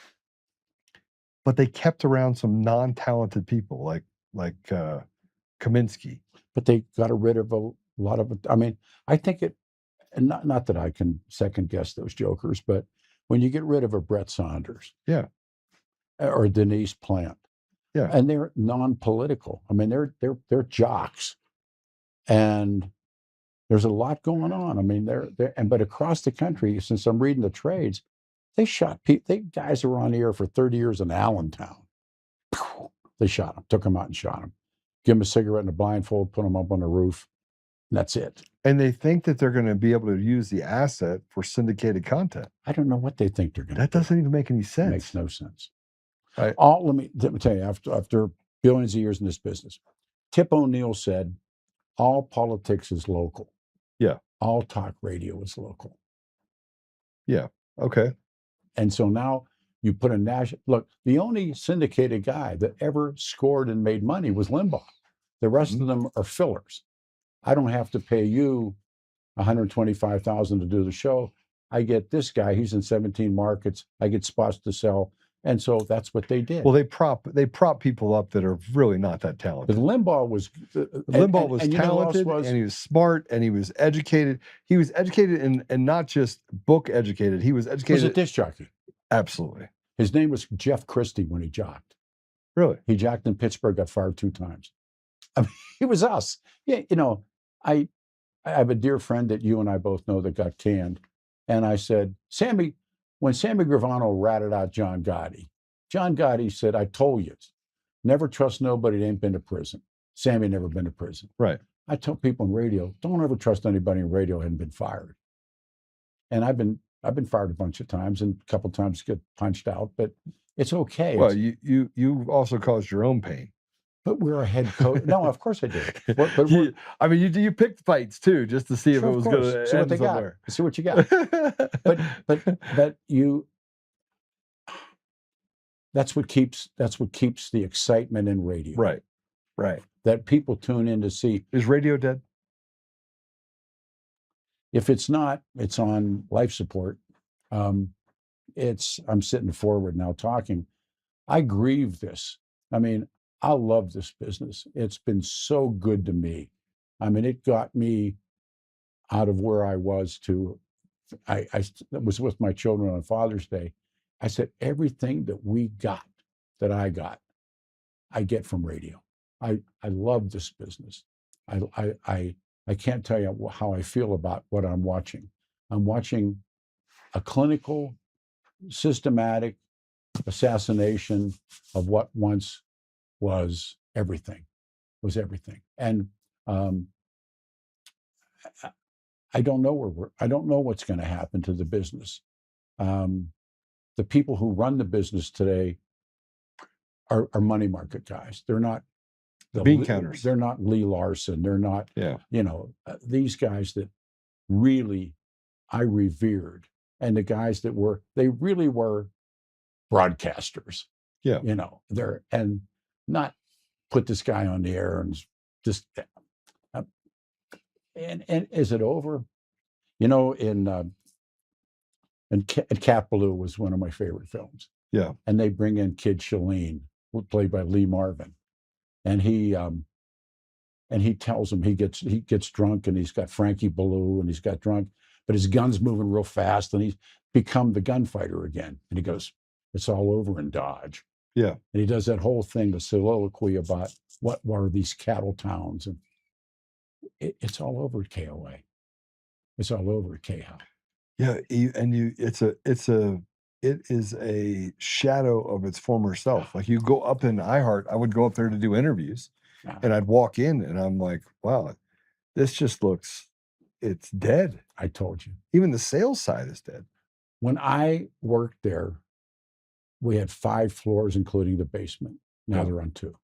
But they kept around some non-talented people like Kaminsky. But they got rid of a lot of it. I mean, I think and not that I can second guess those jokers, but when you get rid of a Brett Saunders, or Denise Plant, and they're non-political. I mean, they're jocks, and there's a lot going on. I mean, but across the country, since I'm reading the trades, they shot people. Guys who were on the air for 30 years in Allentown. They shot them, took them out and shot them. Give them a cigarette and a blindfold, put them up on the roof. That's it. And they think that they're going to be able to use the asset for syndicated content. I don't know what they think they're going to do. That doesn't even make any It sense. makes no sense. Right. Let me tell you, after billions of years in this business, Tip O'Neill said, all politics is local. Yeah. All talk radio is local. Yeah. Okay. And so now you put a national, look, the only syndicated guy that ever scored and made money was Limbaugh. The rest of them are fillers. I don't have to pay you $125,000 to do the show. I get this guy, he's in 17 markets. I get spots to sell. And so that's what they did. Well, they prop people up that are really not that talented. But Limbaugh was talented, and he was smart, and he was educated. He was educated and not just book educated. He was educated. He was a disc jockey. Absolutely. His name was Jeff Christie when he jocked. Really? He jocked in Pittsburgh, got fired 2 times. I mean, he was us. Yeah, I have a dear friend that you and I both know that got canned. And I said, Sammy, when Sammy Gravano ratted out John Gotti said, I told you, never trust nobody that ain't been to prison. Sammy never been to prison. Right. I tell people in radio, don't ever trust anybody in radio who hadn't been fired. And I've been fired a bunch of times and a couple of times get punched out, but it's okay. Well, you also caused your own pain. But we're a head coach. No, of course I did. But you picked fights too, just to see if it was going to see what they somewhere. got. See what you got. but you. That's what keeps the excitement in radio. Right. Right. That people tune in to see. Is radio dead? If it's not, it's on life support. I'm sitting forward now talking. I grieve this. I mean, I love this business. It's been so good to me. I mean, it got me out of where I was to, I was with my children on Father's Day. I said, everything that I get from radio. I love this business. I can't tell you how I feel about what I'm watching. I'm watching a clinical, systematic assassination of what once was everything. And I don't know I don't know what's going to happen to the business. The people who run the business today are money market guys. They're not the bean counters. They're not Lee Larson. They're not, these guys that really I revered, and the guys that they really were broadcasters. Yeah. They're, and not put this guy on the air and just, and is it over? And Cat Ballou was one of my favorite films. Yeah. And they bring in Kid Shalene, played by Lee Marvin. And he tells him he gets drunk, and he's got Frankie Ballou, and he's got drunk, but his gun's moving real fast, and he's become the gunfighter again. And he goes, it's all over in Dodge. Yeah. And he does that whole thing, the soliloquy about what were these cattle towns. And it's all over at KOA. It's all over at KHOW. Yeah. It is a shadow of its former self. Like, you go up in iHeart, I would go up there to do interviews, and I'd walk in and I'm like, wow, this just it's dead. I told you. Even the sales side is dead. When I worked there, we had 5 floors, including the basement. Now they're on 2.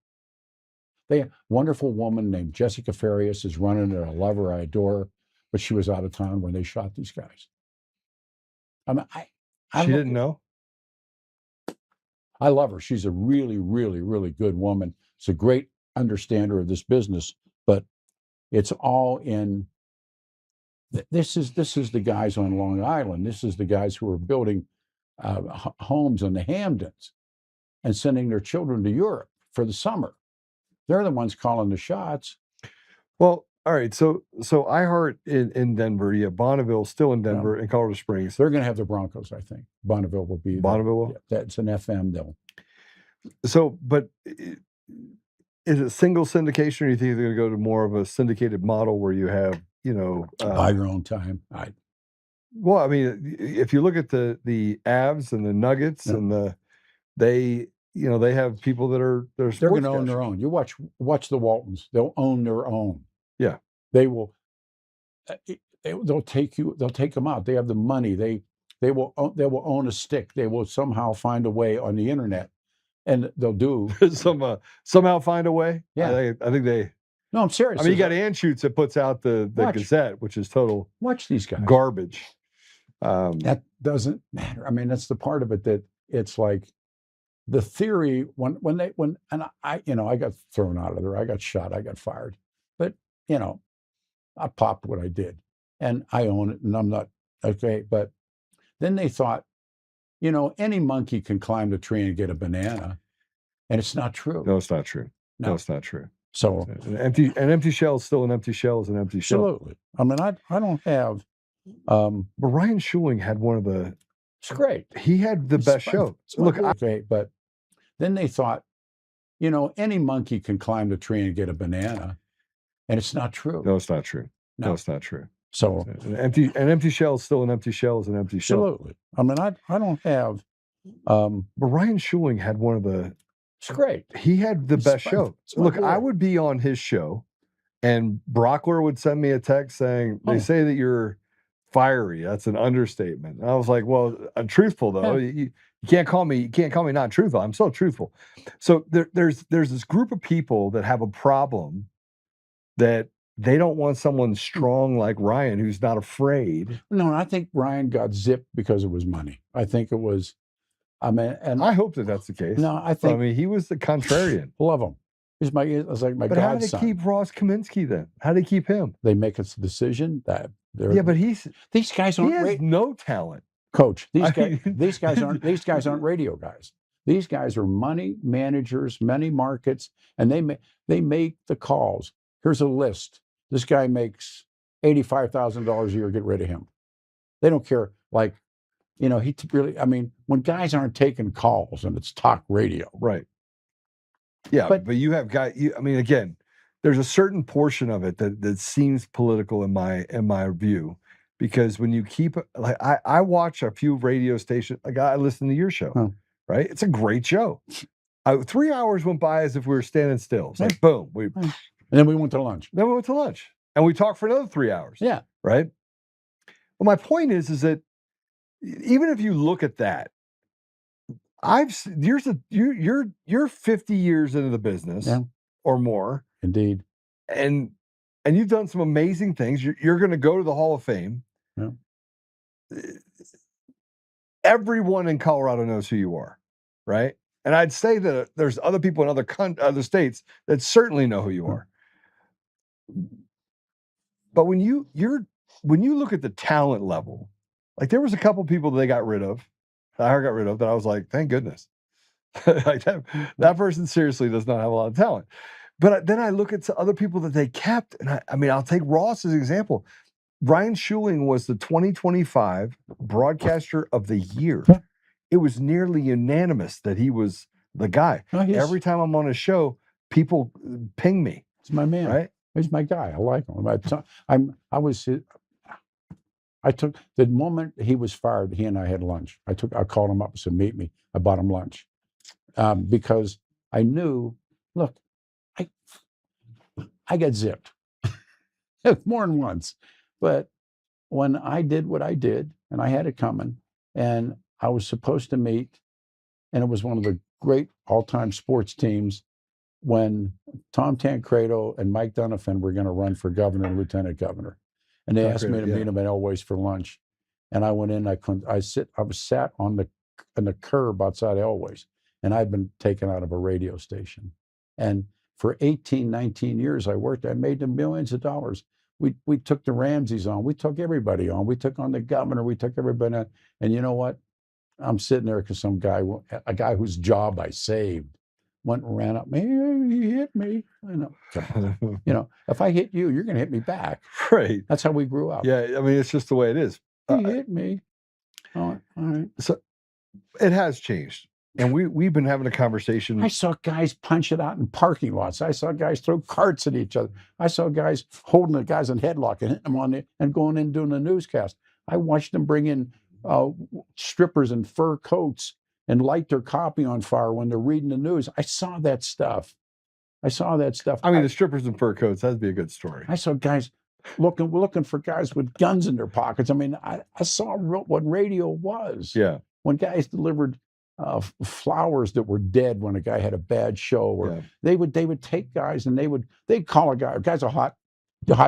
A wonderful woman named Jessica Farias is running it. I love her. I adore her. But she was out of town when they shot these guys. She didn't know? I love her. She's a really, really, really good woman. She's a great understander of this business. But it's all in. This is the guys on Long Island. This is the guys who are building homes in the Hamptons and sending their children to Europe for the summer. They're the ones calling the shots. Well, all right. So iHeart in Denver, you have Bonneville still in Denver, and Colorado Springs. They're going to have the Broncos, I think. Bonneville will be. Bonneville will? Yeah, that's an FM though. So, but is it single syndication, or do you think they're going to go to more of a syndicated model where you have, buy your own time? Well, I mean, if you look at the Avs and the Nuggets and they have people they're going to own their own. You watch the Waltons; they'll own their own. Yeah, they will. they'll take them out. They have the money. They will own a stick. They will somehow find a way on the internet, and they'll do somehow find a way. Yeah. I think they. No, I'm serious. I mean, you got Anschutz that puts out the Gazette, which is total watch these guys garbage. That doesn't matter. I mean, that's the part of it that it's like the theory when I got thrown out of there. I got shot. I got fired. But I popped what I did, and I own it, and I'm not okay. But then they thought, any monkey can climb the tree and get a banana, and it's not true. No, it's not true. No, it's not true. So an empty shell is still an empty shell is an empty shell. Absolutely. I mean, I don't have. But Ryan Schuling had one of the. It's great. He had the best show. Look, but then they thought, any monkey can climb the tree and get a banana, and it's not true. No, it's not true. No, it's not true. So an empty shell is still an empty shell is an empty shell. Absolutely. I mean, I don't have. But Ryan Schuling had one of the. It's great. He had the best show. Look, I would be on his show, and Brockler would send me a text saying, "They say that you're fiery." That's an understatement. And I was like, "Well, I'm truthful though. You can't call me not truthful. I'm still truthful." So there's this group of people that have a problem that they don't want someone strong like Ryan who's not afraid. No, I think Ryan got zipped because it was money. I think it was. I mean, and I hope that that's the case. No, I think. I mean, he was the contrarian. Love him. He's like my godson. But how did they keep Ross Kaminsky then? How did they keep him? They make a decision that they're. Yeah, but these guys aren't. He has no talent, Coach. These guys aren't radio guys. These guys are money managers, many markets, and they make the calls. Here's a list. This guy makes $85,000 a year. Get rid of him. They don't care. Like. He really, I mean, when guys aren't taking calls and it's talk radio. Right. Yeah, but you have I mean, again, there's a certain portion of it that seems political in my view, because when you keep, like, I watch a few radio stations, like I listen to your show, right? It's a great show. 3 hours went by as if we were standing still. It's like, boom. And then we went to lunch. And we talked for another 3 hours. Yeah. Right? Well, my point is that even if you look at that, you're 50 years into the business or more. Indeed. And you've done some amazing things. You're going to go to the Hall of Fame. Yeah. Everyone in Colorado knows who you are, right? And I'd say that there's other people in other states that certainly know who you are. But when you look at the talent level, like there was a couple people that I got rid of that I was like, thank goodness. Like that person seriously does not have a lot of talent. But then I look at other people that they kept, and I mean, I'll take Ross as an example. Ryan Schuling was the 2025 Broadcaster of the Year. It was nearly unanimous that he was the guy. Every time I'm on a show, people ping me. It's my man. Right? He's my guy. I like him. I took the moment he was fired, he and I had lunch. I called him up and said, meet me. I bought him lunch. Because I knew, look, I got zipped more than once. But when I did what I did, and I had it coming, and I was supposed to meet, and it was one of the great all-time sports teams when Tom Tancredo and Mike Donovan were going to run for governor and lieutenant governor. And they asked me to meet them at Elway's for lunch. And I went in, I was sat on the curb outside Elway's, and I'd been taken out of a radio station. And for 18, 19 years I worked, I made them millions of dollars. We took the Ramseys on, we took everybody on, we took on the governor, we took everybody on. And you know what? I'm sitting there because a guy whose job I saved, went and ran up. Man, he hit me. If I hit you, you're going to hit me back. Right. That's how we grew up. Yeah, I mean, it's just the way it is. He hit me. All right. So it has changed, and we've been having a conversation. I saw guys punch it out in parking lots. I saw guys throw carts at each other. I saw guys holding the guys in headlock and hitting them and going in doing the newscast. I watched them bring in strippers in fur coats and light their copy on fire when they're reading the news. I saw that stuff. I mean, the strippers in fur coats, that'd be a good story. I saw guys looking for guys with guns in their pockets. I mean, I saw what radio was. Yeah. When guys delivered flowers that were dead when a guy had a bad show, or they would take guys and they'd call a guy's a hot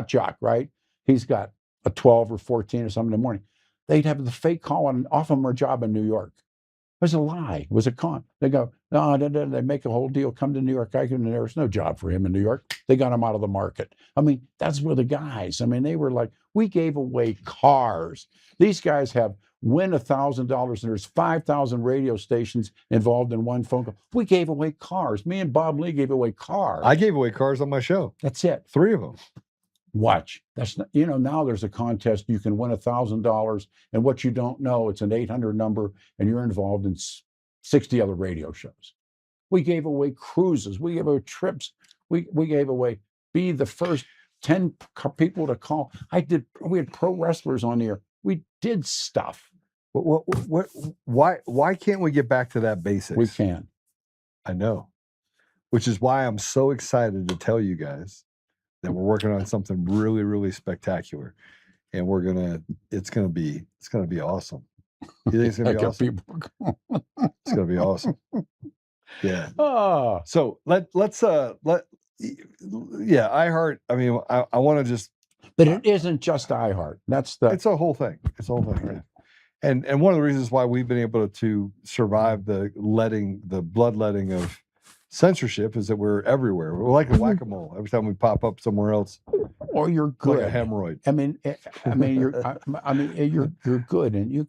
jock, right? He's got a 12 or 14 or something in the morning. They'd have the fake call and offer him a job in New York. It was a lie. It was a con. They go, no, they make a whole deal. Come to New York. There's no job for him in New York. They got him out of the market. I mean, that's where the guys. I mean, they were like, we gave away cars. These guys win $1,000, and there's 5,000 radio stations involved in one phone call. We gave away cars. Me and Bob Lee gave away cars. I gave away cars on my show. That's it. 3 of them. Watch. That's not, now there's a contest. You can win $1,000, and what you don't know, it's an 800 number, and you're involved in 60 other radio shows. We gave away cruises. We gave away trips. We gave away be the first 10 people to call. We had pro wrestlers on the air. We did stuff. Why can't we get back to that basics? We can. I know, which is why I'm so excited to tell you guys that we're working on something really, really spectacular, and it's gonna be awesome. You think it's gonna be awesome? It's gonna be awesome. Yeah. Oh. So iHeart. I mean, I want to just. But it isn't just iHeart. It's a whole thing. It's a whole thing. Right? And one of the reasons why we've been able to survive the bloodletting of censorship is that we're everywhere. We're like a whack-a-mole. Every time we pop up somewhere else, or you're good, like a hemorrhoid. I mean, you're good, and you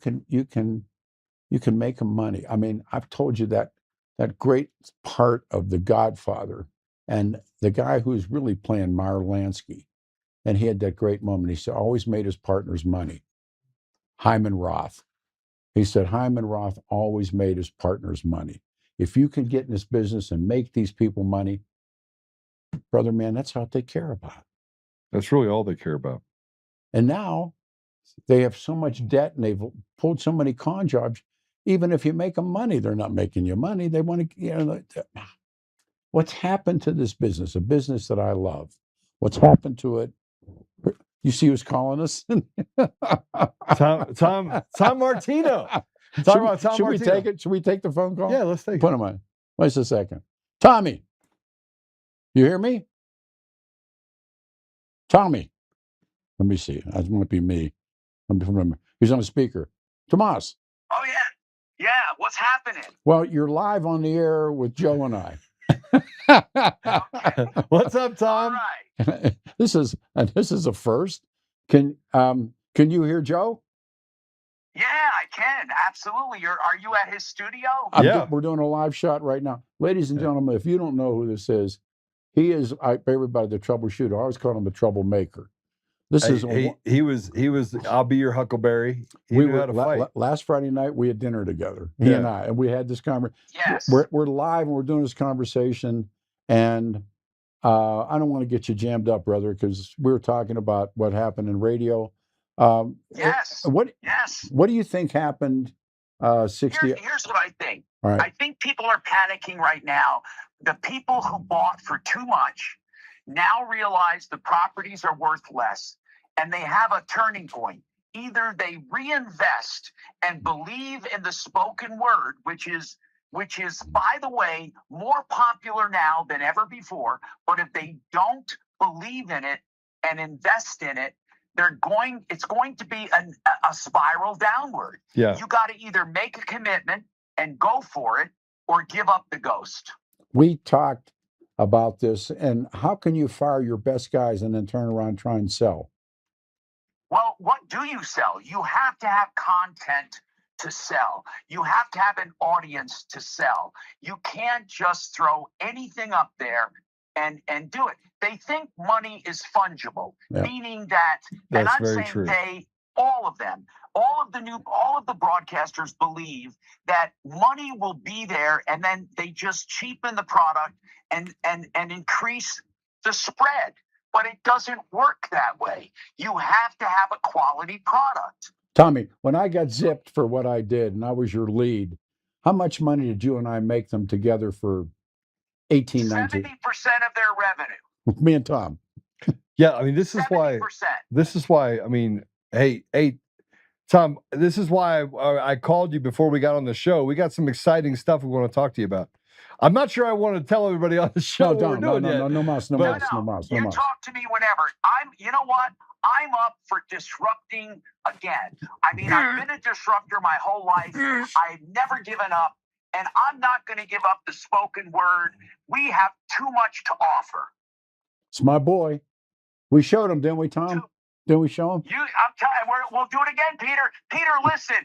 can make money. I mean, I've told you that great part of The Godfather, and the guy who's really playing Meyer Lansky, and he had that great moment. He said, always made his partners money. Hyman Roth. He said, Hyman Roth always made his partners money. If you can get in this business and make these people money, brother, man, that's what they care about. That's really all they care about. And now they have so much debt, and they've pulled so many con jobs. Even if you make them money, they're not making you money. They want to, what's happened to this business, a business that I love? What's happened to it? You see who's calling us? Tom Martino. Should we take it? Should we take the phone call? Yeah, let's take it. Put him on. Wait a second. Tommy, you hear me? Tommy. Let me see. That might be me. He's on the speaker. Tomas. Oh, yeah. Yeah, what's happening? Well, you're live on the air with Joe and I. Okay. What's up, Tom? All right. This is a first. Can you hear Joe? Yeah, I can. Absolutely. Are you at his studio? We're doing a live shot right now. Ladies and gentlemen, if you don't know who this is, he is everybody the troubleshooter. I always call him the troublemaker. He was I'll be your Huckleberry. He knew how to fight. Last Friday night we had dinner together, he and I, and we had this conversation. Yes. We're live and we're doing this conversation, and I don't want to get you jammed up, brother, because we were talking about what happened in radio. Yes. What do you think happened? 60. Here's what I think. All right. I think people are panicking right now. The people who bought for too much now realize the properties are worth less, and they have a turning point. Either they reinvest and believe in the spoken word, which is, by the way, more popular now than ever before. But if they don't believe in it and invest in it, it's going to be a spiral downward. Yeah. You got to either make a commitment and go for it, or give up the ghost. We talked about this, and how can you fire your best guys and then turn around and try and sell? Well, what do you sell? You have to have content to sell. You have to have an audience to sell. You can't just throw anything up there and do it. They think money is fungible, meaning that, and I'm saying true. All of them, all of the broadcasters believe that money will be there, and then they just cheapen the product and increase the spread. But it doesn't work that way. You have to have a quality product. Tommy, when I got zipped for what I did and I was your lead, how much money did you and I make them together for 18, 19? 70% of their revenue. Me and Tom. Yeah, I mean, this is 70%. why. I mean, hey, Tom, this is why I called you before we got on the show. We got some exciting stuff we want to talk to you about. I'm not sure I want to tell everybody on the show what we're doing yet. No mouse. You talk to me whenever. You know what? I'm up for disrupting again. I mean, I've been a disruptor my whole life. I've never given up, and I'm not going to give up the spoken word. We have too much to offer. It's my boy. We showed him, didn't we, Tom? Didn't we show him? I'm telling. We'll do it again, Peter. Peter, listen.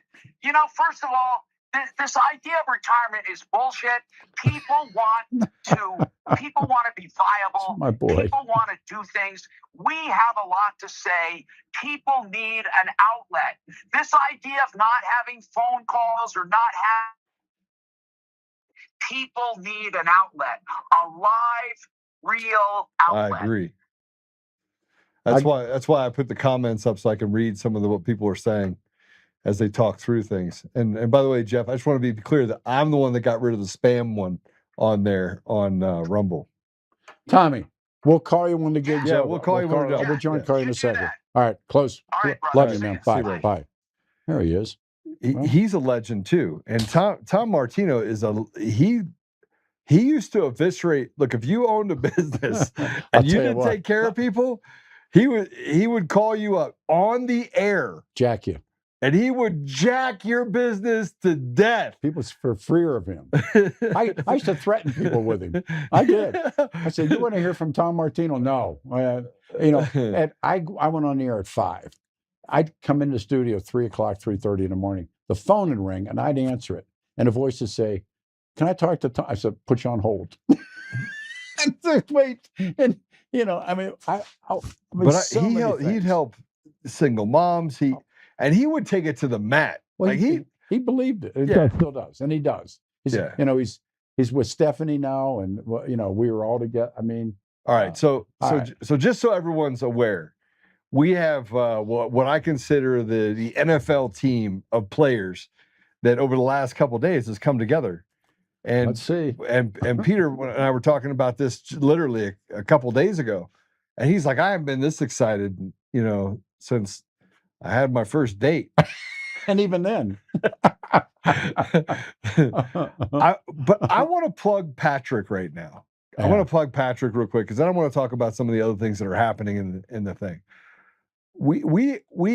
First of all, this idea of retirement is bullshit. People want to be viable. My boy. People want to do things. We have a lot to say. People need an outlet. This idea of not having phone calls or not having people need an outlet, a live, real outlet. I agree. That's why I put the comments up so I can read some of what people are saying as they talk through things. And by the way, Jeff, I just want to be clear that I'm the one that got rid of the spam one on there on Rumble. Tommy, we'll call you when the gig's over. We'll call you when we're done. We'll join Carl in a second. that. All right, close. All right, brother. Love you, man. See you. Bye. Bye. There he is. He's a legend too. And Tom Martino is he used to eviscerate. Look, if you owned a business and you didn't take care of people, he would call you up on the air, jack you, and he would jack your business to death. People's for fear of him. I used to threaten people with him. I did. I said, "You want to hear from Tom Martino?" No. And I went on the air at 5. I'd come in the studio 3 o'clock, 3:30 in the morning. The phone would ring, and I'd answer it, and the voice would say, "Can I talk to Tom?" I said, "Put you on hold." And said, wait, and he'd help single moms. He would take it to the mat. Well, like he believed it. He still does, and he does. He's with Stephanie now, and we were all together. I mean, all right. So just so everyone's aware, we have what I consider the NFL team of players that over the last couple of days has come together. And let's see. And Peter and I were talking about this literally a couple of days ago, and he's like, "I haven't been this excited, since I had my first date." And even then, but I want to plug Patrick right now. I want to plug Patrick real quick because then I want to talk about some of the other things that are happening in the thing. We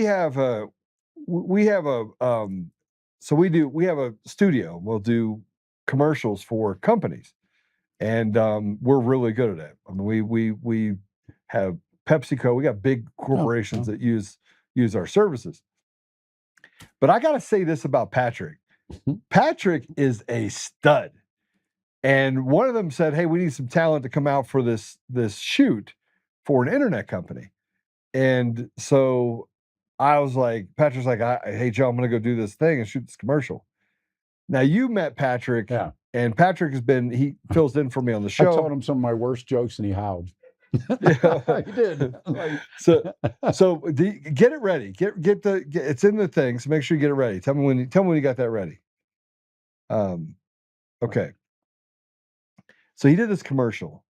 have a studio. We'll do commercials for companies, and we're really good at it. I mean, we have PepsiCo. We got big corporations that use our services. But I got to say this about Patrick. Patrick is a stud. And one of them said, "Hey, we need some talent to come out for this shoot for an internet company." And so I was like, Patrick's like, "Hey, Joe, I'm going to go do this thing and shoot this commercial." Now, you met Patrick, and Patrick he fills in for me on the show. I told him some of my worst jokes, and he howled. Yeah. He did. So get it ready. Get it's in the thing. So make sure you get it ready. Tell me when you got that ready. Okay. So he did this commercial,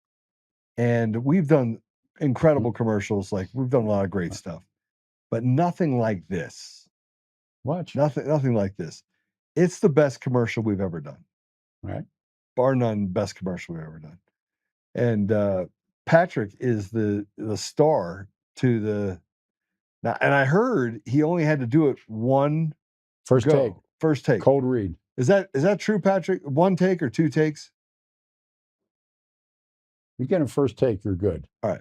and we've done incredible commercials. Like we've done a lot of great stuff, but nothing like this. Watch. Nothing like this. It's the best commercial we've ever done. Right. Bar none, best commercial we've ever done. And Patrick is the star to the now, and I heard he only had to do it one first take. Cold read. Is that true, Patrick? 1 take or 2 takes? You get a first take, you're good. All right.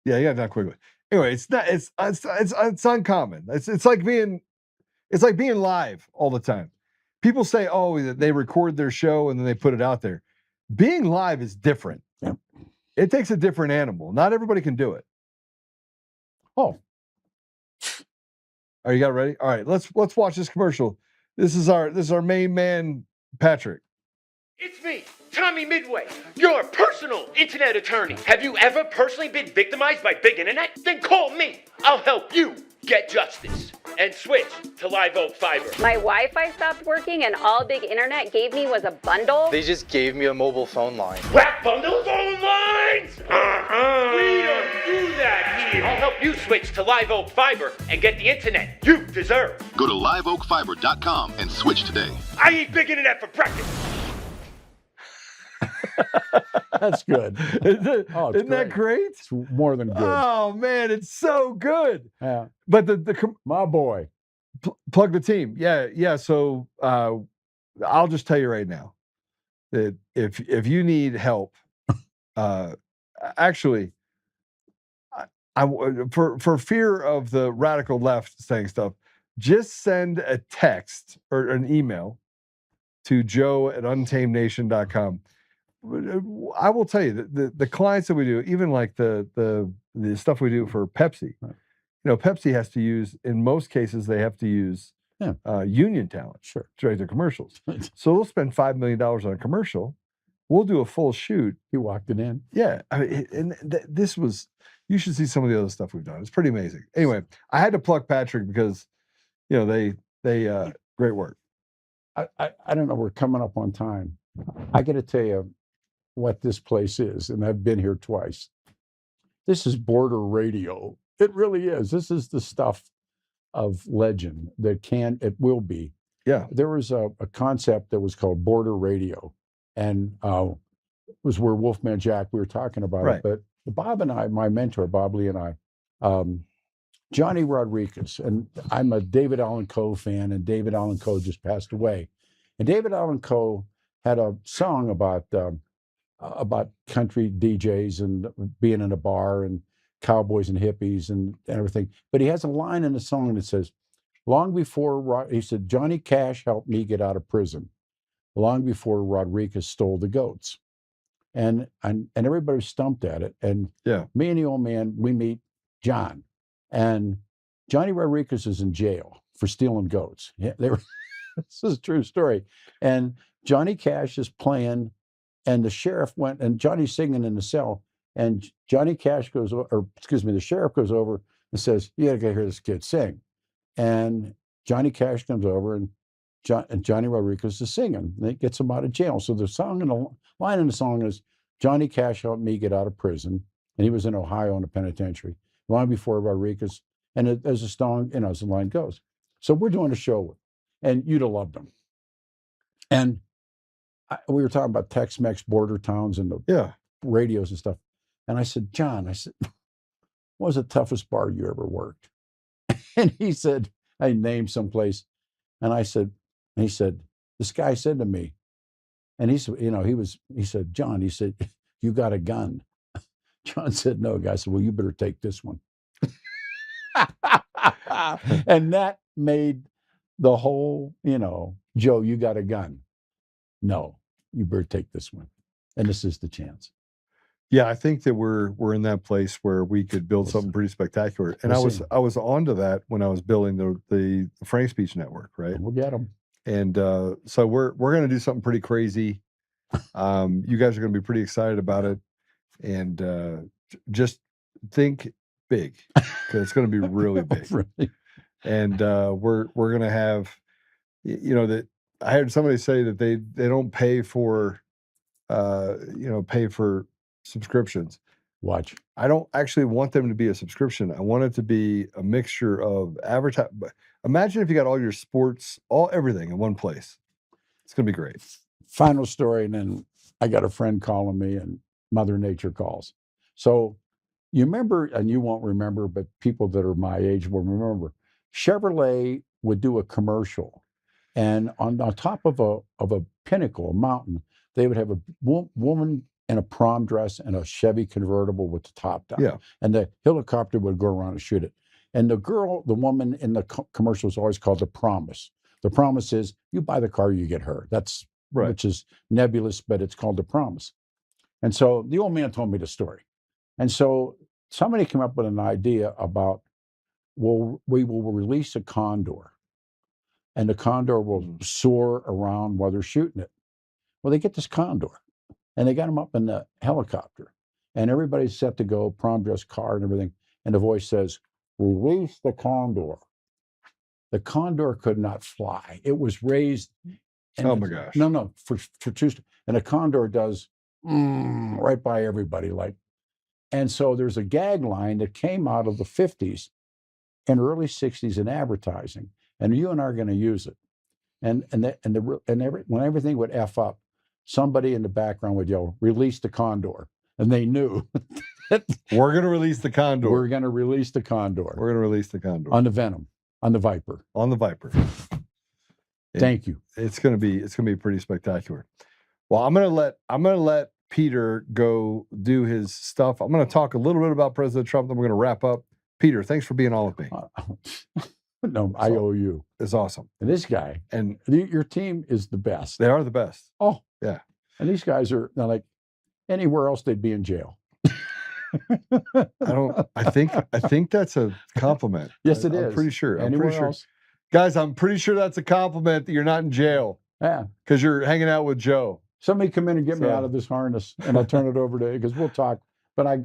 Yeah, not quickly. Anyway, it's uncommon. It's like being live all the time. People say, "Oh, they record their show and then they put it out there." Being live is different. Yeah. It takes a different animal. Not everybody can do it. Oh. Are you got it ready? All right, let's watch this commercial. This is our main man, Patrick. It's me, Tommy Midway, your personal internet attorney. Have you ever personally been victimized by big internet? Then call me. I'll help you get justice. and switch to Live Oak Fiber. My Wi-Fi stopped working and all Big Internet gave me was a bundle. They just gave me a mobile phone line. Black bundle phone lines? We don't do that here. I'll help you switch to Live Oak Fiber and get the internet you deserve. Go to liveoakfiber.com and switch today. I eat Big Internet for breakfast. That's good. Isn't that great? It's more than good. Oh man, it's so good. Yeah. But my boy, plug the team. Yeah. So I'll just tell you right now that if you need help, actually, for fear of the radical left saying stuff, just send a text or an email to joe@untamednation.com. I will tell you that the clients that we do, even like the stuff we do for Pepsi, Pepsi has to use, in most cases, they have to use union talent to write their commercials. So they'll spend $5 million on a commercial. We'll do a full shoot. You walked it in. Yeah. I mean, this was, you should see some of the other stuff we've done. It's pretty amazing. Anyway, I had to pluck Patrick because, they great work. I don't know. We're coming up on time. I got to tell you what this place is, and I've been here twice. This is border radio. It really is. This is the stuff of legend it will be. Yeah. There was a concept that was called border radio, and it was where Wolfman Jack, we were talking about it, but Bob and I, my mentor, Bob Lee and I, Johnny Rodriguez, and I'm a David Allan Coe fan, and David Allan Coe just passed away. And David Allan Coe had a song about country DJs and being in a bar and cowboys and hippies and everything. But he has a line in the song that says, long before, he said, Johnny Cash helped me get out of prison, long before Rodriguez stole the goats. And everybody was stumped at it. And me and the old man, we meet John. And Johnny Rodriguez is in jail for stealing goats. Yeah, this is a true story. And Johnny Cash is playing, and the sheriff went, and Johnny's singing in the cell, and Johnny Cash the sheriff goes over and says, you gotta hear this kid sing. And Johnny Cash comes over, and Johnny Rodriguez is singing, and it gets him out of jail. So the line in the song is, Johnny Cash helped me get out of prison, and he was in Ohio in a penitentiary, long before Rodriguez, and as a song, as the line goes. So we're doing a show, and you'd have loved them. And we were talking about Tex-Mex border towns and the radios and stuff. And I said, John, what was the toughest bar you ever worked? And he said, I named someplace. And he said, this guy said to me, and he said, he said, John, he said, you got a gun. John said, no. Guy said, well, you better take this one. And that made the whole, Joe, you got a gun. No, you better take this one. And this is the chance. Yeah, I think that we're in that place where we could build something pretty spectacular. And I was onto that when I was building the Frank Speech Network, right? We'll get them. And so we're going to do something pretty crazy. You guys are going to be pretty excited about it, and just think big, because it's going to be really big. Really? And we're going to have, that I heard somebody say that they don't pay for subscriptions. Watch. I don't actually want them to be a subscription. I want it to be a mixture of advertising. Imagine if you got all your sports, everything in one place. It's going to be great. Final story, and then I got a friend calling me, and Mother Nature calls. So you remember, and you won't remember, but people that are my age will remember, Chevrolet would do a commercial, and on top of a pinnacle, a mountain, they would have a woman in a prom dress and a Chevy convertible with the top down. Yeah. And the helicopter would go around and shoot it. And the woman in the commercial is always called the promise. The promise is, you buy the car, you get her. That's right. Which is nebulous, but it's called the promise. And so the old man told me the story. And so somebody came up with an idea about, well, we will release a condor, and the condor will soar around while they're shooting it. Well, they get this condor, and they got him up in the helicopter, and everybody's set to go, prom dress, car, and everything. And the voice says, release the condor. The condor could not fly. It was raised. Oh my gosh. No, for two. And a condor does right by everybody. And so there's a gag line that came out of the 50s and early 60s in advertising. And you and I are going to use it. When everything would F up, somebody in the background would yell, "Release the condor." And they knew. We're going to release the condor. We're going to release the condor. We're going to release the condor. On the Venom, on the Viper. On the Viper. Thank you. It's going to be pretty spectacular. Well, I'm going to let Peter go do his stuff. I'm going to talk a little bit about President Trump, then we're going to wrap up. Peter, thanks for being on with me. No, I owe you. It's awesome. And this guy, and your team is the best. They are the best. Oh, yeah. And these guys are like anywhere else they'd be in jail. I think that's a compliment. Yes, it is. I'm pretty sure. Anywhere pretty sure. Else? Guys, I'm pretty sure that's a compliment that you're not in jail. Yeah. Because you're hanging out with Joe. Somebody come in and get me out of this harness, and I'll turn it over to you because we'll talk. But I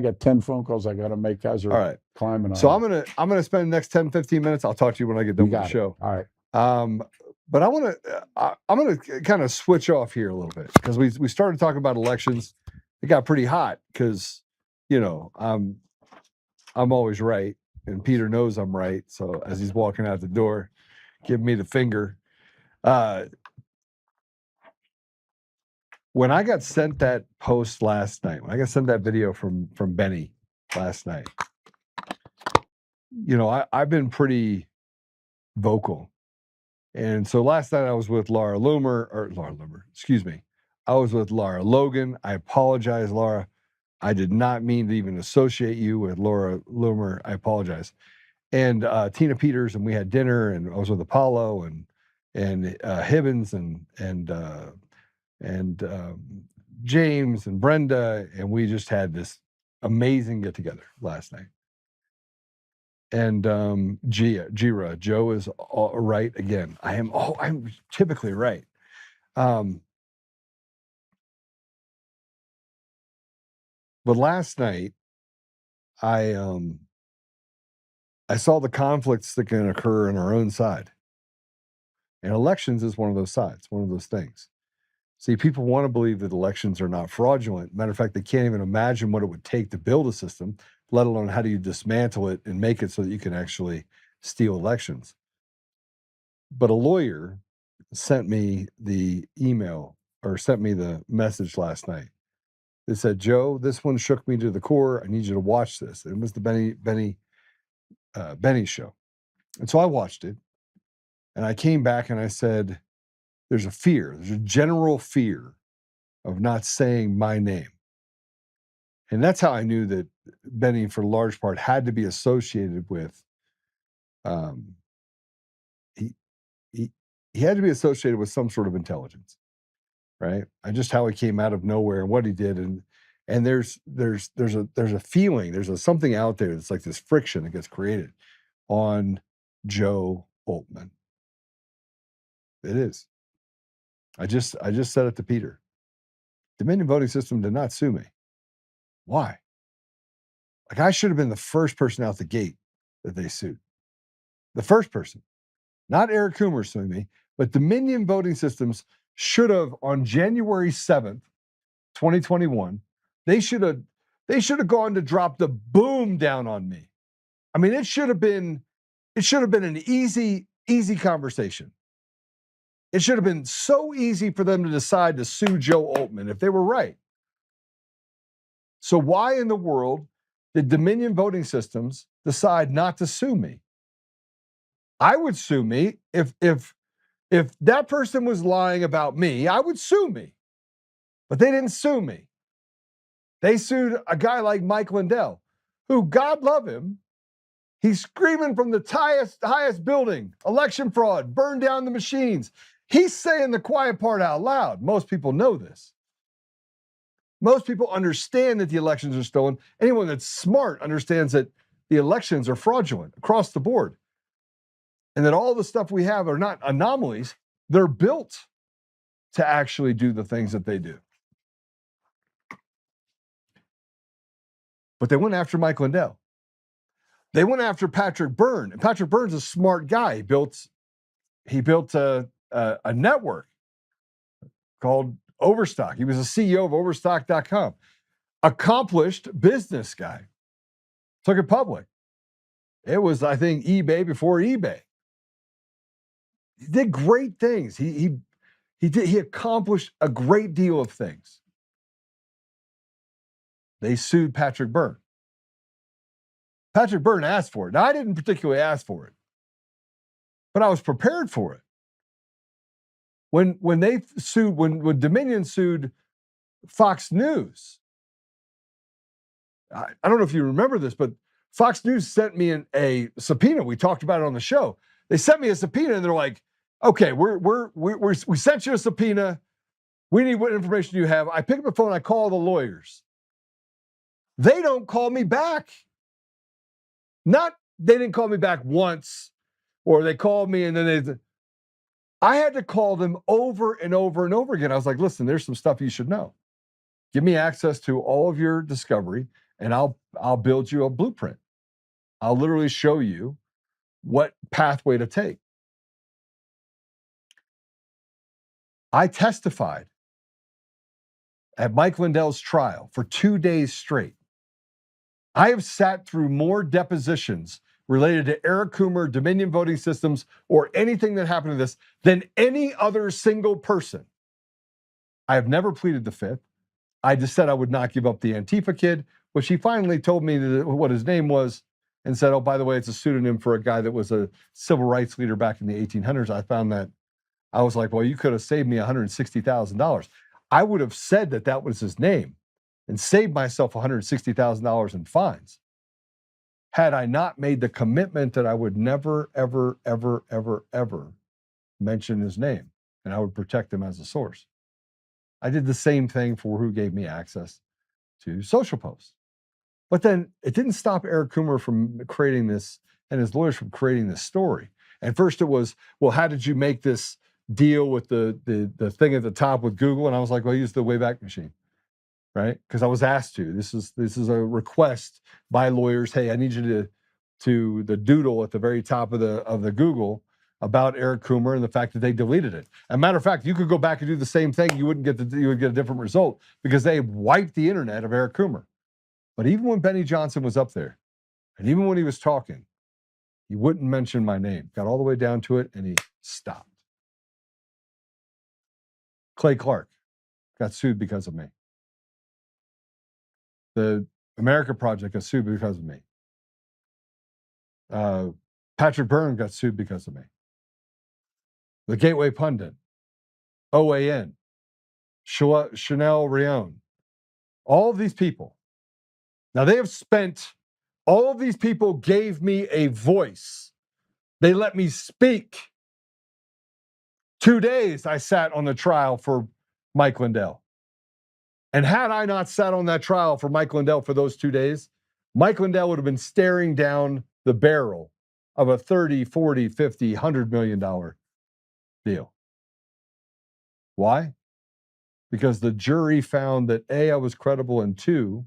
got 10 phone calls I got to make. Guys are all right. Climbing on. So I'm gonna spend the next 10, 15 minutes. I'll talk to you when I get done with the show. All right. But I'm gonna kind of switch off here a little bit because we started talking about elections. It got pretty hot because I'm always right, and Peter knows I'm right. So as he's walking out the door, giving me the finger. When I got sent that post last night, when I got sent that video from Benny last night, I've been pretty vocal. And so last night I was with Laura Loomer, excuse me. I was with Laura Logan. I apologize, Laura. I did not mean to even associate you with Laura Loomer. I apologize. And Tina Peters, and we had dinner, and I was with Apollo and Hibbins and James and Brenda, and we just had this amazing get together last night. And Jira, Joe is right again. I'm typically right. But last night, I saw the conflicts that can occur on our own side, and elections is one of those sides, one of those things. See, people want to believe that elections are not fraudulent. Matter of fact, they can't even imagine what it would take to build a system, let alone how do you dismantle it and make it so that you can actually steal elections. But a lawyer sent me the email or sent me the message last night. It said, "Joe, this one shook me to the core. I need you to watch this." It was the Benny show. And so I watched it, and I came back and I said, there's a general fear of not saying my name. And that's how I knew that Benny, for the large part, had to be associated with, he had to be associated with some sort of intelligence, right? And just how he came out of nowhere and what he did. And there's a feeling, there's something out there that's like this friction that gets created on Joe Oltmann. It is. I just said it to Peter. Dominion voting system did not sue me. Why? Like, I should have been the first person out the gate that they sued. The first person. Not Eric Coomer suing me, but Dominion voting systems should have, on January 7th, 2021, they should have gone to drop the boom down on me. I mean, it should have been an easy conversation. It should have been so easy for them to decide to sue Joe Oltmann if they were right. So why in the world did Dominion voting systems decide not to sue me? I would sue me if that person was lying about me. I would sue me, but they didn't sue me. They sued a guy like Mike Lindell, who, God love him, he's screaming from the highest building, election fraud, burn down the machines. He's saying the quiet part out loud. Most people know this. Most people understand that the elections are stolen. Anyone that's smart understands that the elections are fraudulent across the board. And that all the stuff we have are not anomalies. They're built to actually do the things that they do. But they went after Mike Lindell. They went after Patrick Byrne, and Patrick Byrne's a smart guy. He built a network called Overstock. He was a CEO of Overstock.com. Accomplished business guy. Took it public. It was, I think, eBay before eBay. He did great things. He accomplished a great deal of things. They sued Patrick Byrne. Patrick Byrne asked for it. Now, I didn't particularly ask for it, but I was prepared for it. When Dominion sued Fox News, I don't know if you remember this, but Fox News sent me a subpoena. We talked about it on the show. They sent me a subpoena, and they're like, "Okay, we sent you a subpoena. We need what information you have." I pick up the phone. I call the lawyers. They don't call me back. They didn't call me back once, or they called me and then I had to call them over and over and over again. I was like, "Listen, there's some stuff you should know. Give me access to all of your discovery, and I'll build you a blueprint. I'll literally show you what pathway to take." I testified at Mike Lindell's trial for 2 days straight. I have sat through more depositions related to Eric Coomer, Dominion voting systems, or anything that happened to this than any other single person. I have never pleaded the fifth. I just said I would not give up the Antifa kid, which he finally told me what his name was and said, "Oh, by the way, it's a pseudonym for a guy that was a civil rights leader back in the 1800s. I found that. I was like, "Well, you could have saved me $160,000. I would have said that was his name and saved myself $160,000 in fines had I not made the commitment that I would never, ever, ever, ever, ever mention his name, and I would protect him as a source. I did the same thing for who gave me access to Social Post. But then it didn't stop Eric Coomer from creating this and his lawyers from creating this story. And first it was, well, how did you make this deal with the thing at the top with Google? And I was like, well, use the Wayback Machine, right? Because I was asked to. This is a request by lawyers. Hey, I need you to the doodle at the very top of the Google about Eric Coomer and the fact that they deleted it. As a matter of fact, you could go back and do the same thing. You would get a different result because they wiped the internet of Eric Coomer. But even when Benny Johnson was up there, and even when he was talking, he wouldn't mention my name. Got all the way down to it, and he stopped. Clay Clark got sued because of me. The America Project got sued because of me. Patrick Byrne got sued because of me. The Gateway Pundit, OAN, Chanel Rion, all of these people. Now all of these people gave me a voice. They let me speak. 2 days I sat on the trial for Mike Lindell. And had I not sat on that trial for Mike Lindell for those 2 days, Mike Lindell would have been staring down the barrel of a $30, $40, $50, $100 million deal. Why? Because the jury found that A, I was credible, and 2,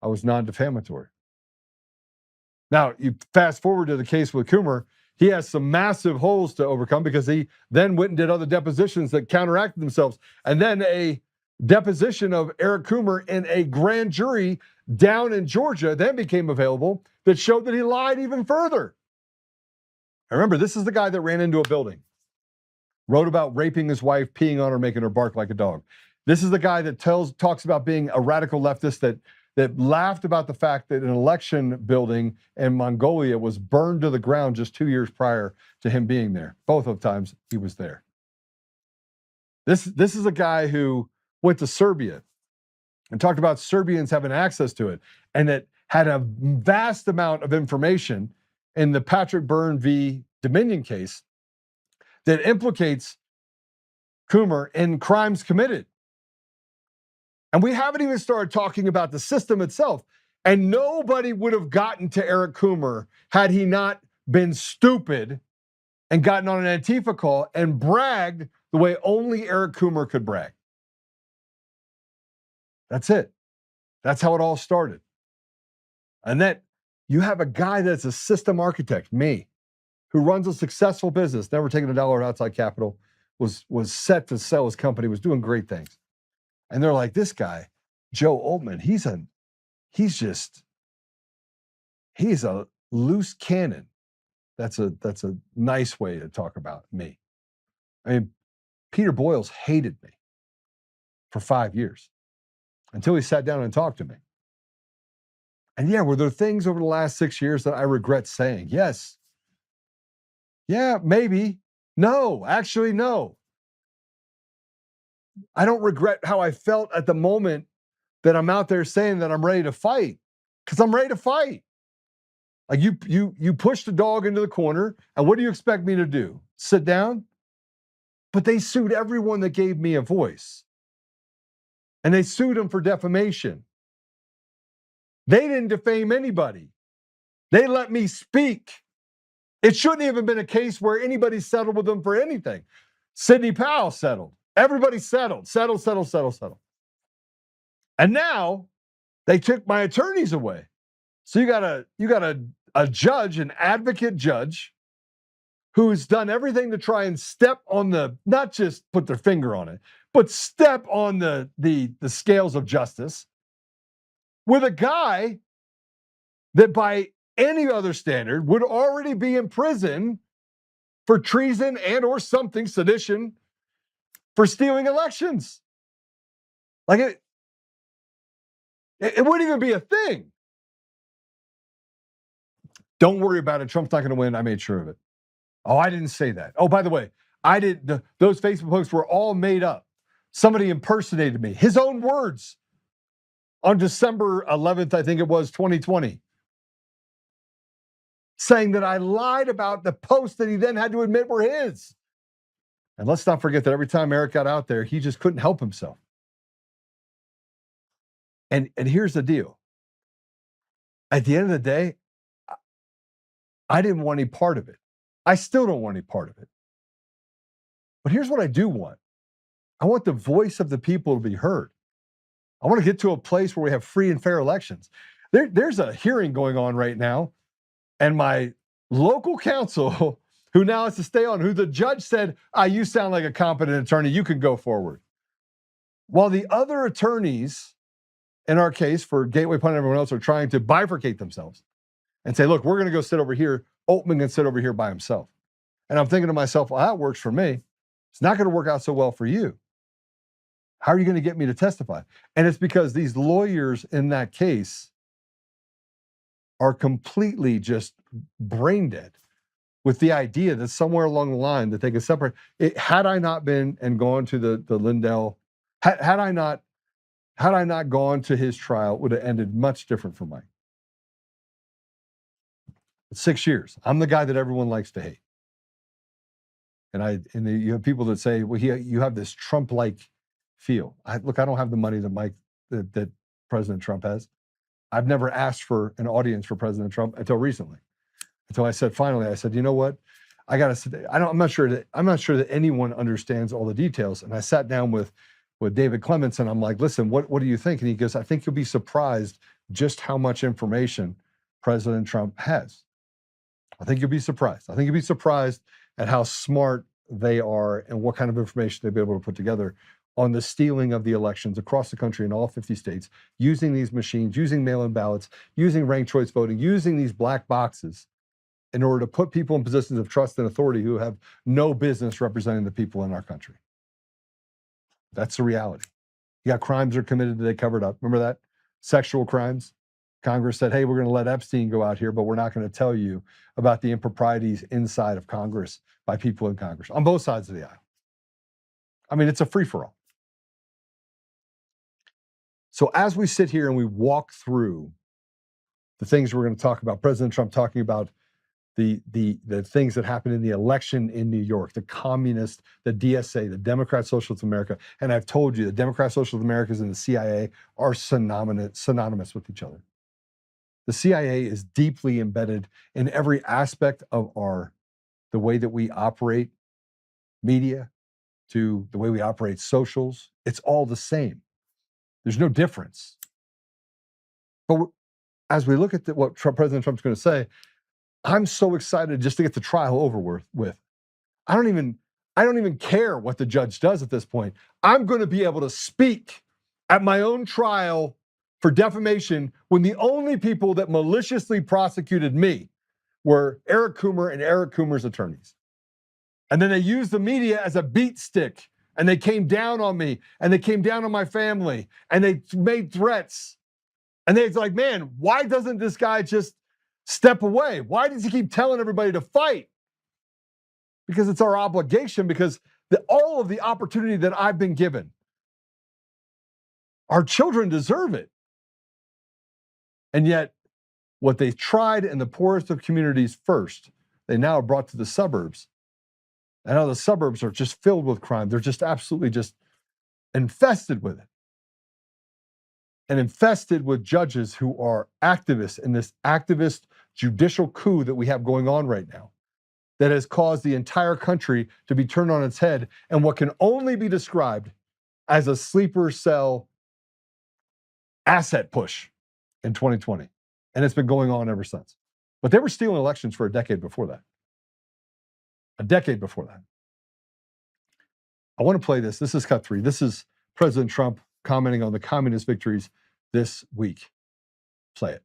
I was non-defamatory. Now, you fast forward to the case with Coomer, he has some massive holes to overcome because he then went and did other depositions that counteracted themselves. And then a deposition of Eric Coomer in a grand jury down in Georgia then became available that showed that he lied even further. I remember, this is the guy that ran into a building, wrote about raping his wife, peeing on her, making her bark like a dog. This is the guy that talks about being a radical leftist that laughed about the fact that an election building in Mongolia was burned to the ground just 2 years prior to him being there. Both of times he was there. This is a guy who went to Serbia and talked about Serbians having access to it, and that had a vast amount of information in the Patrick Byrne v. Dominion case that implicates Coomer in crimes committed. And we haven't even started talking about the system itself. And nobody would have gotten to Eric Coomer had he not been stupid and gotten on an Antifa call and bragged the way only Eric Coomer could brag. That's it. That's how it all started. And that you have a guy that's a system architect, me, who runs a successful business, never taken a dollar outside capital, was set to sell his company, was doing great things. And they're like, this guy, Joe Oltmann, he's a loose cannon. That's a nice way to talk about me. I mean, Peter Boyles hated me for 5 years until he sat down and talked to me. And yeah, were there things over the last 6 years that I regret saying? Yes. Yeah, maybe. No, actually, no. I don't regret how I felt at the moment that I'm out there saying that I'm ready to fight, because I'm ready to fight. Like you pushed the dog into the corner, and what do you expect me to do? Sit down? But they sued everyone that gave me a voice. And they sued them for defamation. They didn't defame anybody. They let me speak. It shouldn't even been a case where anybody settled with them for anything. Sidney Powell settled. Everybody settled. And now they took my attorneys away. So you got a judge, an advocate judge, who's done everything to try and step on the, not just put their finger on it, but step on the scales of justice, with a guy that by any other standard would already be in prison for treason and or something, sedition, for stealing elections. Like it wouldn't even be a thing. Don't worry about it. Trump's not going to win. I made sure of it. Oh, I didn't say that. Oh, by the way, those Facebook posts were all made up. Somebody impersonated me. His own words on December 11th, I think it was, 2020. Saying that I lied about the posts that he then had to admit were his. And let's not forget that every time Eric got out there, he just couldn't help himself. And here's the deal. At the end of the day, I didn't want any part of it. I still don't want any part of it. But here's what I do want. I want the voice of the people to be heard. I want to get to a place where we have free and fair elections. There's a hearing going on right now, and my local counsel, who now has to stay on, who the judge said, you sound like a competent attorney, you can go forward. While the other attorneys in our case for Gateway Pundit and everyone else are trying to bifurcate themselves and say, look, we're going to go sit over here. Oltmann can sit over here by himself. And I'm thinking to myself, well, that works for me. It's not going to work out so well for you. How are you going to get me to testify? And it's because these lawyers in that case are completely just brain dead with the idea that somewhere along the line that they can separate it. Had I not been and gone to the Lindell, had I not gone to his trial, it would have ended much different for Mike. 6 years. I'm the guy that everyone likes to hate. And you have people that say, well, you have this Trump-like feel. Look, I don't have the money that President Trump has. I've never asked for an audience for President Trump until recently. Until I said, finally, I said, you know what? I'm not sure that anyone understands all the details. And I sat down with David Clements and I'm like, listen, what do you think? And he goes, I think you'll be surprised just how much information President Trump has. I think you'll be surprised. I think you'll be surprised at how smart they are and what kind of information they'll be able to put together on the stealing of the elections across the country in all 50 states, using these machines, using mail-in ballots, using ranked choice voting, using these black boxes in order to put people in positions of trust and authority who have no business representing the people in our country. That's the reality. You got crimes are committed that they covered up. Remember that? Sexual crimes. Congress said, hey, we're going to let Epstein go out here, but we're not going to tell you about the improprieties inside of Congress by people in Congress on both sides of the aisle. I mean, it's a free-for-all. So as we sit here and we walk through the things we're going to talk about, President Trump talking about the things that happened in the election in New York, the communist, the DSA, the Democrat Socialists of America, and I've told you the Democrat Socialists of America and the CIA are synonymous with each other. The CIA is deeply embedded in every aspect of the way that we operate media, to the way we operate socials. It's all the same. There's no difference. But as we look at what President Trump's going to say, I'm so excited just to get the trial over with. I don't even care what the judge does at this point. I'm going to be able to speak at my own trial for defamation when the only people that maliciously prosecuted me were Eric Coomer and Eric Coomer's attorneys. And then they used the media as a beat stick, and they came down on me, and they came down on my family, and they made threats. And they're like, man, why doesn't this guy just step away? Why does he keep telling everybody to fight? Because it's our obligation, because all of the opportunity that I've been given, our children deserve it. And yet, what they tried in the poorest of communities first, they now are brought to the suburbs. And now the suburbs are just filled with crime. They're just absolutely just infested with it. And infested with judges who are activists in this activist judicial coup that we have going on right now, that has caused the entire country to be turned on its head and what can only be described as a sleeper cell asset push in 2020. And it's been going on ever since. But they were stealing elections for a decade before that. A decade before that. I want to play this. This is cut 3. This is President Trump commenting on the communist victories this week. Play it.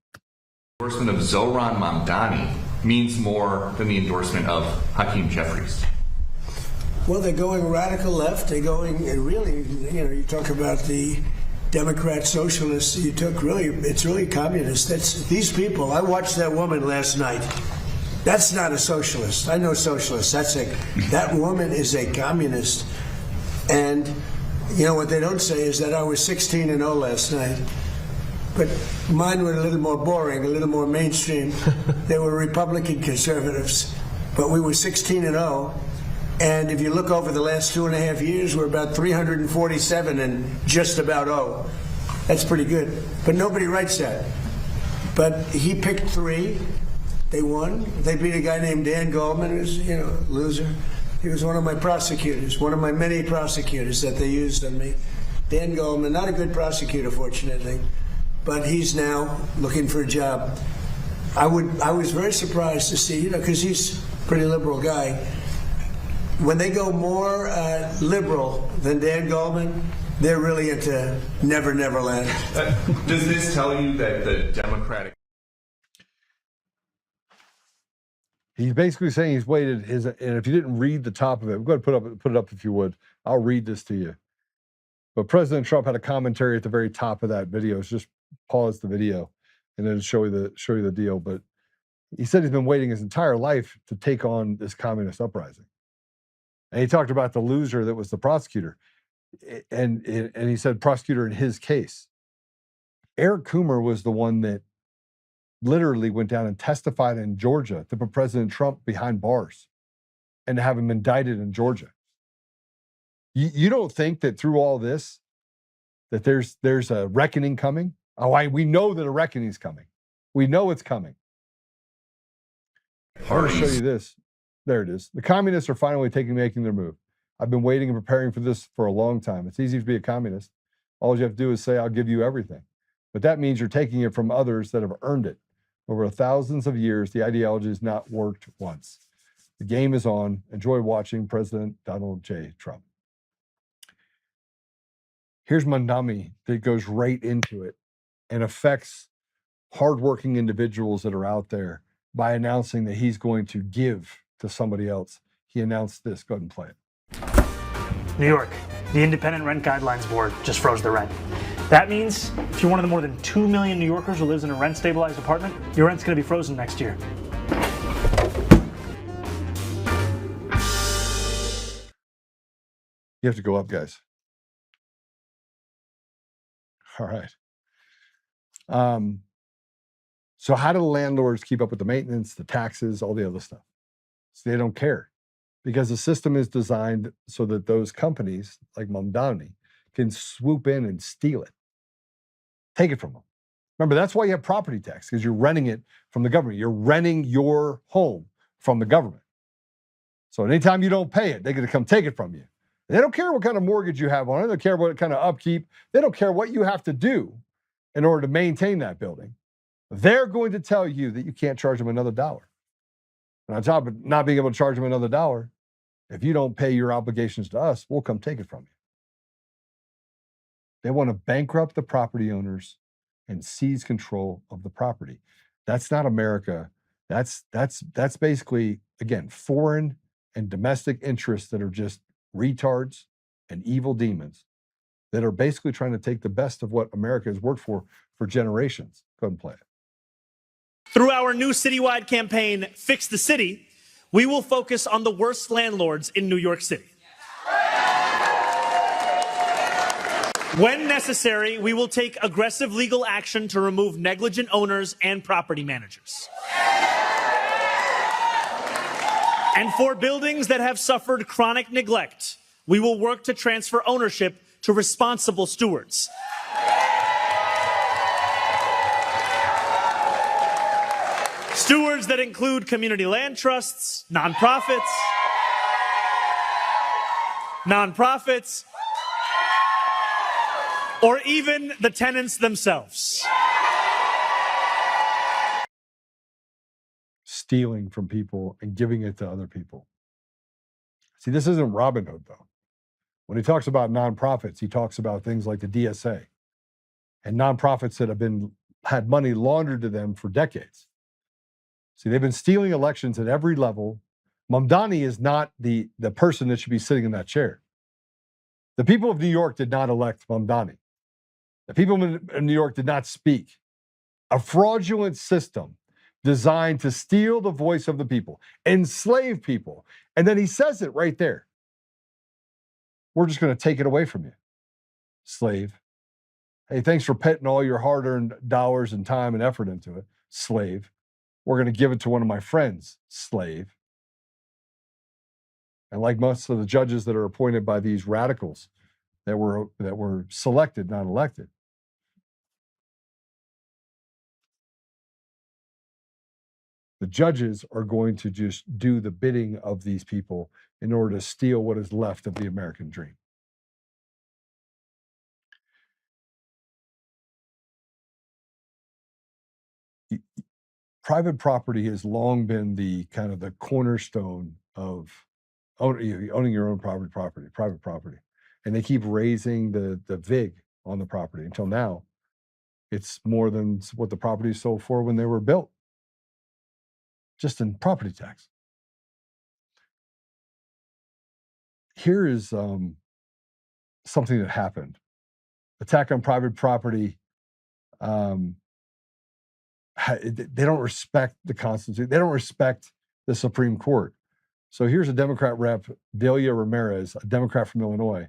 Endorsement of Zohran Mamdani means more than the endorsement of Hakeem Jeffries. Well, they're going radical left. They're going really, you talk about the Democrat socialists. It's really communist. These people. I watched that woman last night. That's not a socialist. I know socialists. That woman is a communist. And what they don't say is that I was 16-0 last night. But mine were a little more boring, a little more mainstream. They were Republican conservatives, but we were 16-0. And if you look over the last 2.5 years, we're about 347 and just about 0. That's pretty good. But nobody writes that. But he picked 3. They won. They beat a guy named Dan Goldman, who's, a loser. He was one of my prosecutors, one of my many prosecutors that they used on me. Dan Goldman, not a good prosecutor, fortunately, but he's now looking for a job. I was very surprised to see, because he's a pretty liberal guy. When they go more liberal than Dan Goldman, they're really into Never Never Land. Does this tell you that the Democratic... He's basically saying he's waited and if you didn't read the top of it, go ahead and put it up if you would. I'll read this to you. But President Trump had a commentary at the very top of that video. So just pause the video and then show you the deal. But he said he's been waiting his entire life to take on this communist uprising. And he talked about the loser that was the prosecutor. And he said prosecutor in his case. Eric Coomer was the one that literally went down and testified in Georgia to put President Trump behind bars and to have him indicted in Georgia. You don't think that through all this that there's a reckoning coming? We know that a reckoning is coming. We know it's coming. I'm going to show you this. There it is. The communists are finally making their move. I've been waiting and preparing for this for a long time. It's easy to be a communist. All you have to do is say, I'll give you everything. But that means you're taking it from others that have earned it. Over thousands of years, the ideology has not worked once. The game is on. Enjoy watching President Donald J. Trump. Here's Mamdani that goes right into it and affects hardworking individuals that are out there by announcing that he's going to give to somebody else. He announced this. Go ahead and play it. New York, the Independent Rent Guidelines Board just froze the rent. That means if you're one of the more than 2 million New Yorkers who lives in a rent-stabilized apartment, your rent's going to be frozen next year. You have to go up, guys. All right. So how do the landlords keep up with the maintenance, the taxes, all the other stuff? So they don't care because the system is designed so that those companies like Mamdani can swoop in and steal it. Take it from them. Remember, that's why you have property tax, because you're renting it from the government. You're renting your home from the government. So anytime you don't pay it, they're going to come take it from you. They don't care what kind of mortgage you have on it. They don't care what kind of upkeep. They don't care what you have to do in order to maintain that building. they're going to tell you that you can't charge them another dollar. And on top of not being able to charge them another dollar, if you don't pay your obligations to us, we'll come take it from you. They want to bankrupt the property owners and seize control of the property. That's not America. That's basically, again, foreign and domestic interests that are just retards and evil demons that are basically trying to take the best of what America has worked for generations. Go ahead and play it. Through our new citywide campaign, Fix the City, we will focus on the worst landlords in New York City. When necessary, we will take aggressive legal action to remove negligent owners and property managers. And for buildings that have suffered chronic neglect, we will work to transfer ownership to responsible stewards. Stewards that include community land trusts, nonprofits, or even the tenants themselves. Stealing from people and giving it to other people. See, this isn't Robin Hood, though. When he talks about nonprofits, he talks about things like the DSA and nonprofits that have had money laundered to them for decades. See, they've been stealing elections at every level. Mamdani is not the person that should be sitting in that chair. The people of New York did not elect Mamdani. The people in New York did not speak. A fraudulent system designed to steal the voice of the people, enslave people. And then he says it right there. We're just going to take it away from you, slave. Hey, thanks for putting all your hard-earned dollars and time and effort into it, slave. We're going to give it to one of my friends, slave. And like most of the judges that are appointed by these radicals that were selected, not elected, the judges are going to just do the bidding of these people in order to steal what is left of the American dream. Private property has long been the kind of the cornerstone of owning your own private property. And they keep raising the VIG on the property until now. It's more than what the property sold for when they were built, just in property tax. Here is something that happened. Attack on private property. They don't respect the Constitution. They don't respect the Supreme Court. So here's a Democrat rep, Delia Ramirez, a Democrat from Illinois,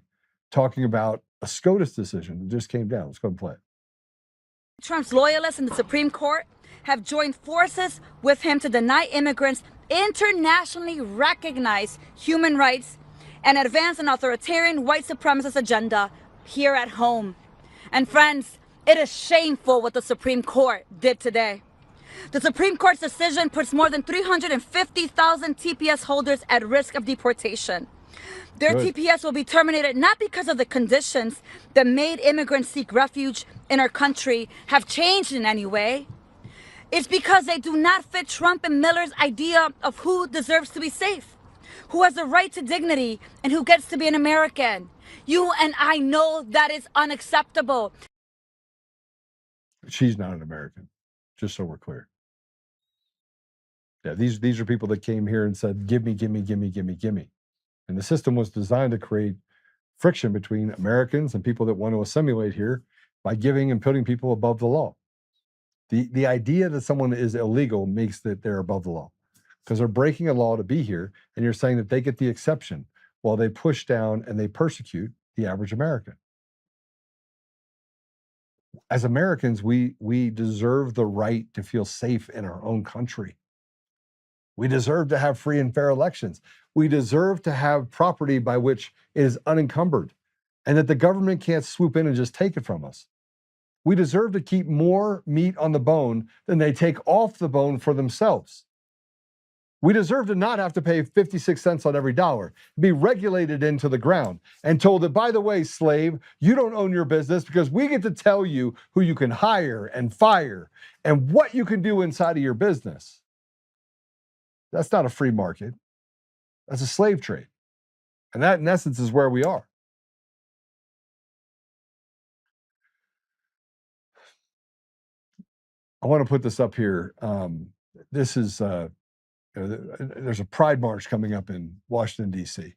talking about a SCOTUS decision that just came down. Let's go and play it. Trump's loyalists in the Supreme Court have joined forces with him to deny immigrants internationally recognized human rights and advance an authoritarian white supremacist agenda here at home. And friends, it is shameful what the Supreme Court did today. The Supreme Court's decision puts more than 350,000 TPS holders at risk of deportation. Their TPS will be terminated not because of the conditions that made immigrants seek refuge in our country have changed in any way. It's because they do not fit Trump and Miller's idea of who deserves to be safe, who has the right to dignity, and who gets to be an American. You and I know that is unacceptable. She's not an American, just so we're clear. Yeah, these are people that came here and said, give me, give me, give me, give me, give me. And the system was designed to create friction between Americans and people that want to assimilate here by giving and putting people above the law. The idea that someone is illegal makes that they're above the law because they're breaking a law to be here, and you're saying that they get the exception while they push down and they persecute the average American. As Americans, we deserve the right to feel safe in our own country. We deserve to have free and fair elections. We deserve to have property by which it is unencumbered and that the government can't swoop in and just take it from us. We deserve to keep more meat on the bone than they take off the bone for themselves. We deserve to not have to pay 56 cents on every dollar, be regulated into the ground, and told that, by the way, slave, you don't own your business because we get to tell you who you can hire and fire and what you can do inside of your business. That's not a free market. That's a slave trade. And that, in essence, is where we are. I want to put this up here. This is... there's a pride march coming up in Washington, D.C.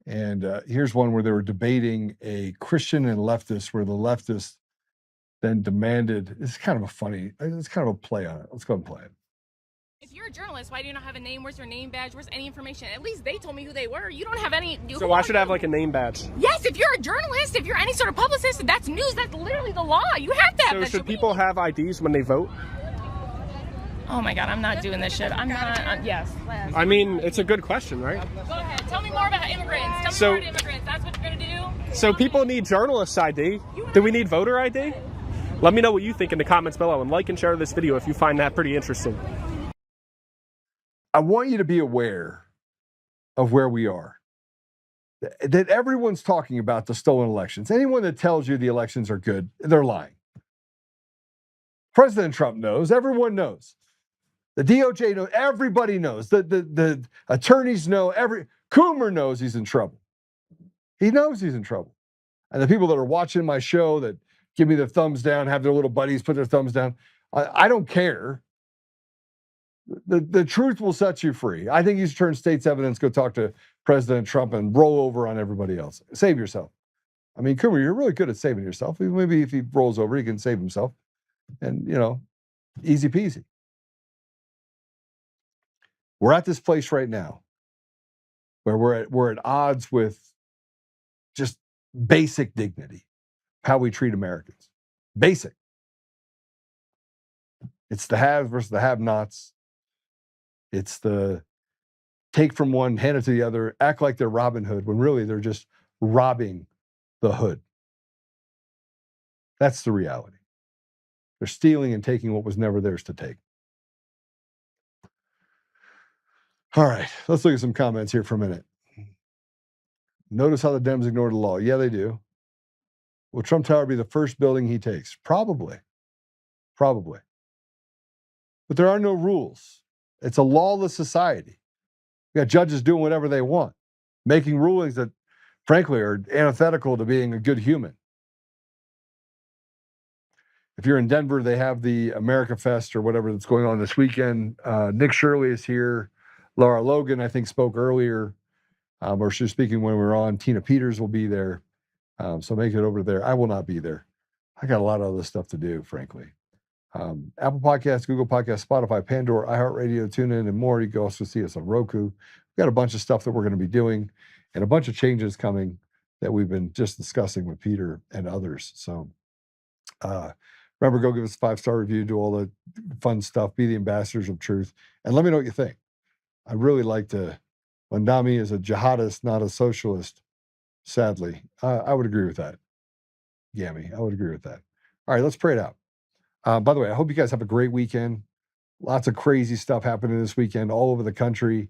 And here's one where they were debating a Christian and leftist, where the leftist then demanded, it's kind of a play on it. Let's go and play it. If you're a journalist, why do you not have a name? Where's your name badge? Where's any information? At least they told me who they were. You don't have any. So why should I have like a name badge? Yes, if you're a journalist, if you're any sort of publicist, that's news. That's literally the law. You have to have so that. Should people have IDs when they vote? Oh my God, I'm not doing this shit. I'm not. Yes. I mean, it's a good question, right? Go ahead. Tell me more about immigrants. Tell me more about immigrants. That's what you're gonna do. So people need journalist ID. Do we need voter ID? Let me know what you think in the comments below, and like and share this video if you find that pretty interesting. I want you to be aware of where we are. That everyone's talking about the stolen elections. Anyone that tells you the elections are good, they're lying. President Trump knows. Everyone knows. The DOJ knows. Everybody knows. The attorneys know. Coomer knows he's in trouble. He knows he's in trouble. And the people that are watching my show that give me the thumbs down, have their little buddies put their thumbs down, I don't care. The truth will set you free. I think you should turn state's evidence, go talk to President Trump and roll over on everybody else. Save yourself. I mean, Coomer, you're really good at saving yourself. Maybe if he rolls over, he can save himself. And, easy peasy. We're at this place right now where we're at odds with just basic dignity, how we treat Americans. Basic. It's the haves versus the have-nots. It's the take from one, hand it to the other, act like they're Robin Hood, when really they're just robbing the hood. That's the reality. They're stealing and taking what was never theirs to take. All right, let's look at some comments here for a minute. Notice how the Dems ignored the law. Yeah, they do. Will Trump Tower be the first building he takes? Probably. But there are no rules. It's a lawless society. We got judges doing whatever they want, making rulings that, frankly, are antithetical to being a good human. If you're in Denver, they have the America Fest or whatever that's going on this weekend. Nick Shirley is here. Laura Logan, I think, spoke earlier. Or she was speaking when we were on. Tina Peters will be there. So make it over there. I will not be there. I got a lot of other stuff to do, frankly. Apple Podcasts, Google Podcasts, Spotify, Pandora, iHeartRadio, TuneIn, and more. You can also see us on Roku. We've got a bunch of stuff that we're going to be doing and a bunch of changes coming that we've been just discussing with Peter and others. So remember, go give us a 5-star review, do all the fun stuff, be the ambassadors of truth, and let me know what you think. I really like to, Mamdani is a jihadist, not a socialist, sadly. I would agree with that. Yami, I would agree with that. All right, let's pray it out. By the way, I hope you guys have a great weekend. Lots of crazy stuff happening this weekend all over the country.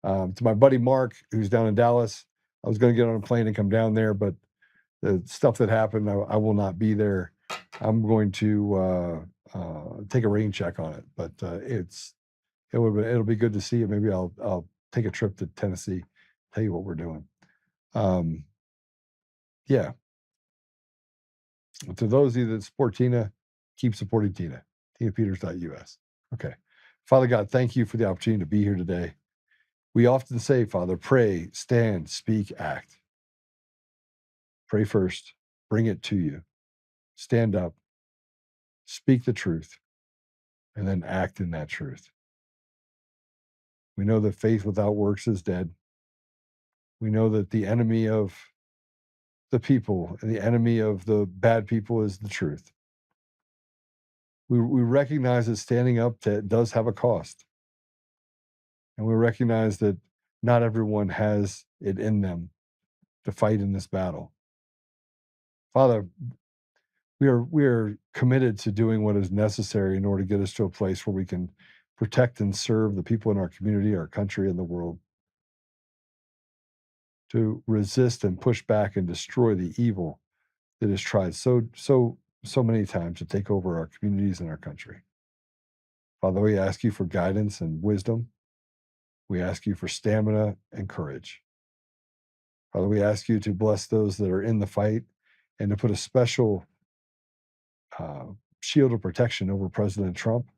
To my buddy Mark, who's down in Dallas, I was going to get on a plane and come down there, but the stuff that happened, I will not be there. I'm going to take a rain check on it, but it'll be good to see you. Maybe I'll take a trip to Tennessee, tell you what we're doing. Yeah. To those of you that support Tina, keep supporting Tina. TinaPeters.us. Okay. Father God, thank you for the opportunity to be here today. We often say, Father, pray, stand, speak, act. Pray first. Bring it to you. Stand up. Speak the truth. And then act in that truth. We know that faith without works is dead. We know that the enemy of the people and the enemy of the bad people is the truth. We recognize that standing up does have a cost. And we recognize that not everyone has it in them to fight in this battle. Father, we are committed to doing what is necessary in order to get us to a place where we can protect and serve the people in our community, our country, and the world, to resist and push back and destroy the evil that has tried so many times to take over our communities and our country. Father, we ask you for guidance and wisdom. We ask you for stamina and courage. Father, we ask you to bless those that are in the fight and to put a special shield of protection over President Trump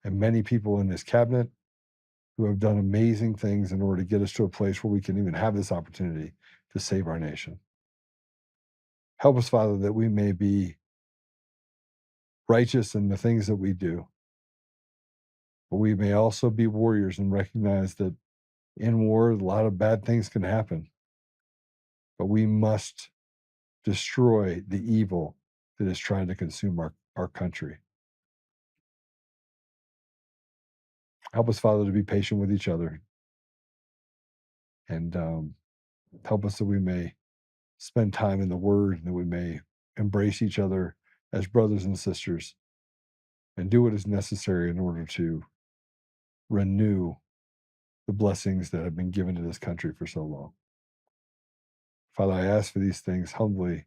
and many people in his cabinet who have done amazing things in order to get us to a place where we can even have this opportunity to save our nation. Help us, Father, that we may be righteous in the things that we do, but we may also be warriors and recognize that in war, a lot of bad things can happen, but we must destroy the evil that is trying to consume our country. Help us, Father, to be patient with each other, and help us that we may spend time in the Word, and that we may embrace each other as brothers and sisters and do what is necessary in order to renew the blessings that have been given to this country for so long. Father, I ask for these things humbly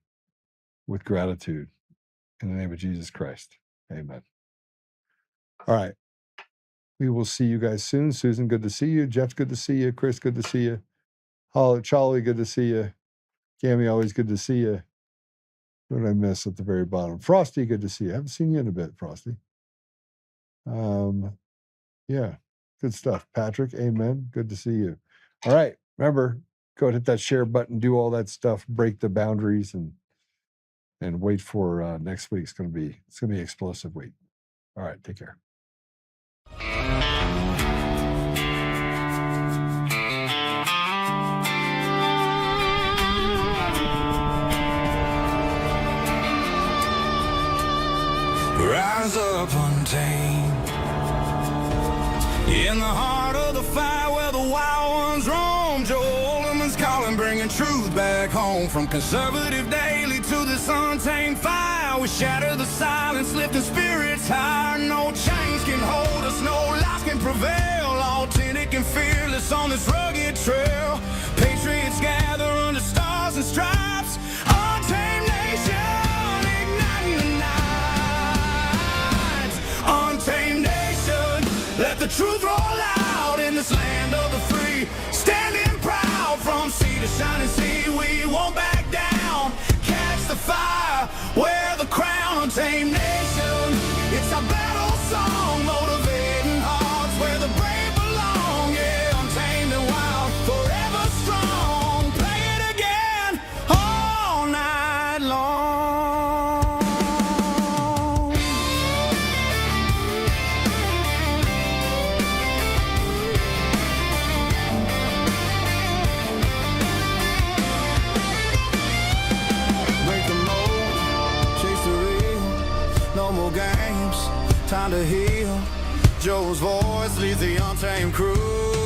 with gratitude in the name of Jesus Christ. Amen. All right. We will see you guys soon. Susan, good to see you. Jeff, good to see you. Chris, good to see you. Charlie, good to see you. Cammy, always good to see you. What did I miss at the very bottom? Frosty, good to see you. I haven't seen you in a bit, Frosty. Yeah, good stuff. Patrick, amen. Good to see you. All right. Remember, go hit that share button, do all that stuff, break the boundaries, and wait for next week. It's gonna be an explosive week. All right, take care. Rise up untamed, in the heart of the fire where the wild ones roam. Joe Oltmann's calling, bringing truth back home. From conservative daily to this untamed fire, we shatter the silence, lifting spirits higher. No chains can hold us, no lies can prevail. Authentic and fearless on this rugged trail. Patriots gather under stars and stripes. Untamed nation, igniting the night. Untamed nation, let the truth roll out in this land of the free. Standing proud from sea to shining sea, we won't back down. Catch the fire, wear the crown. Untamed nation, it's our battle song, motivating hearts where the brave belong. Yeah, untamed and wild, forever strong. Play it again all night long. Break the mold, chase the real, no more games, time to heal. Joe's voice leads the untamed crew.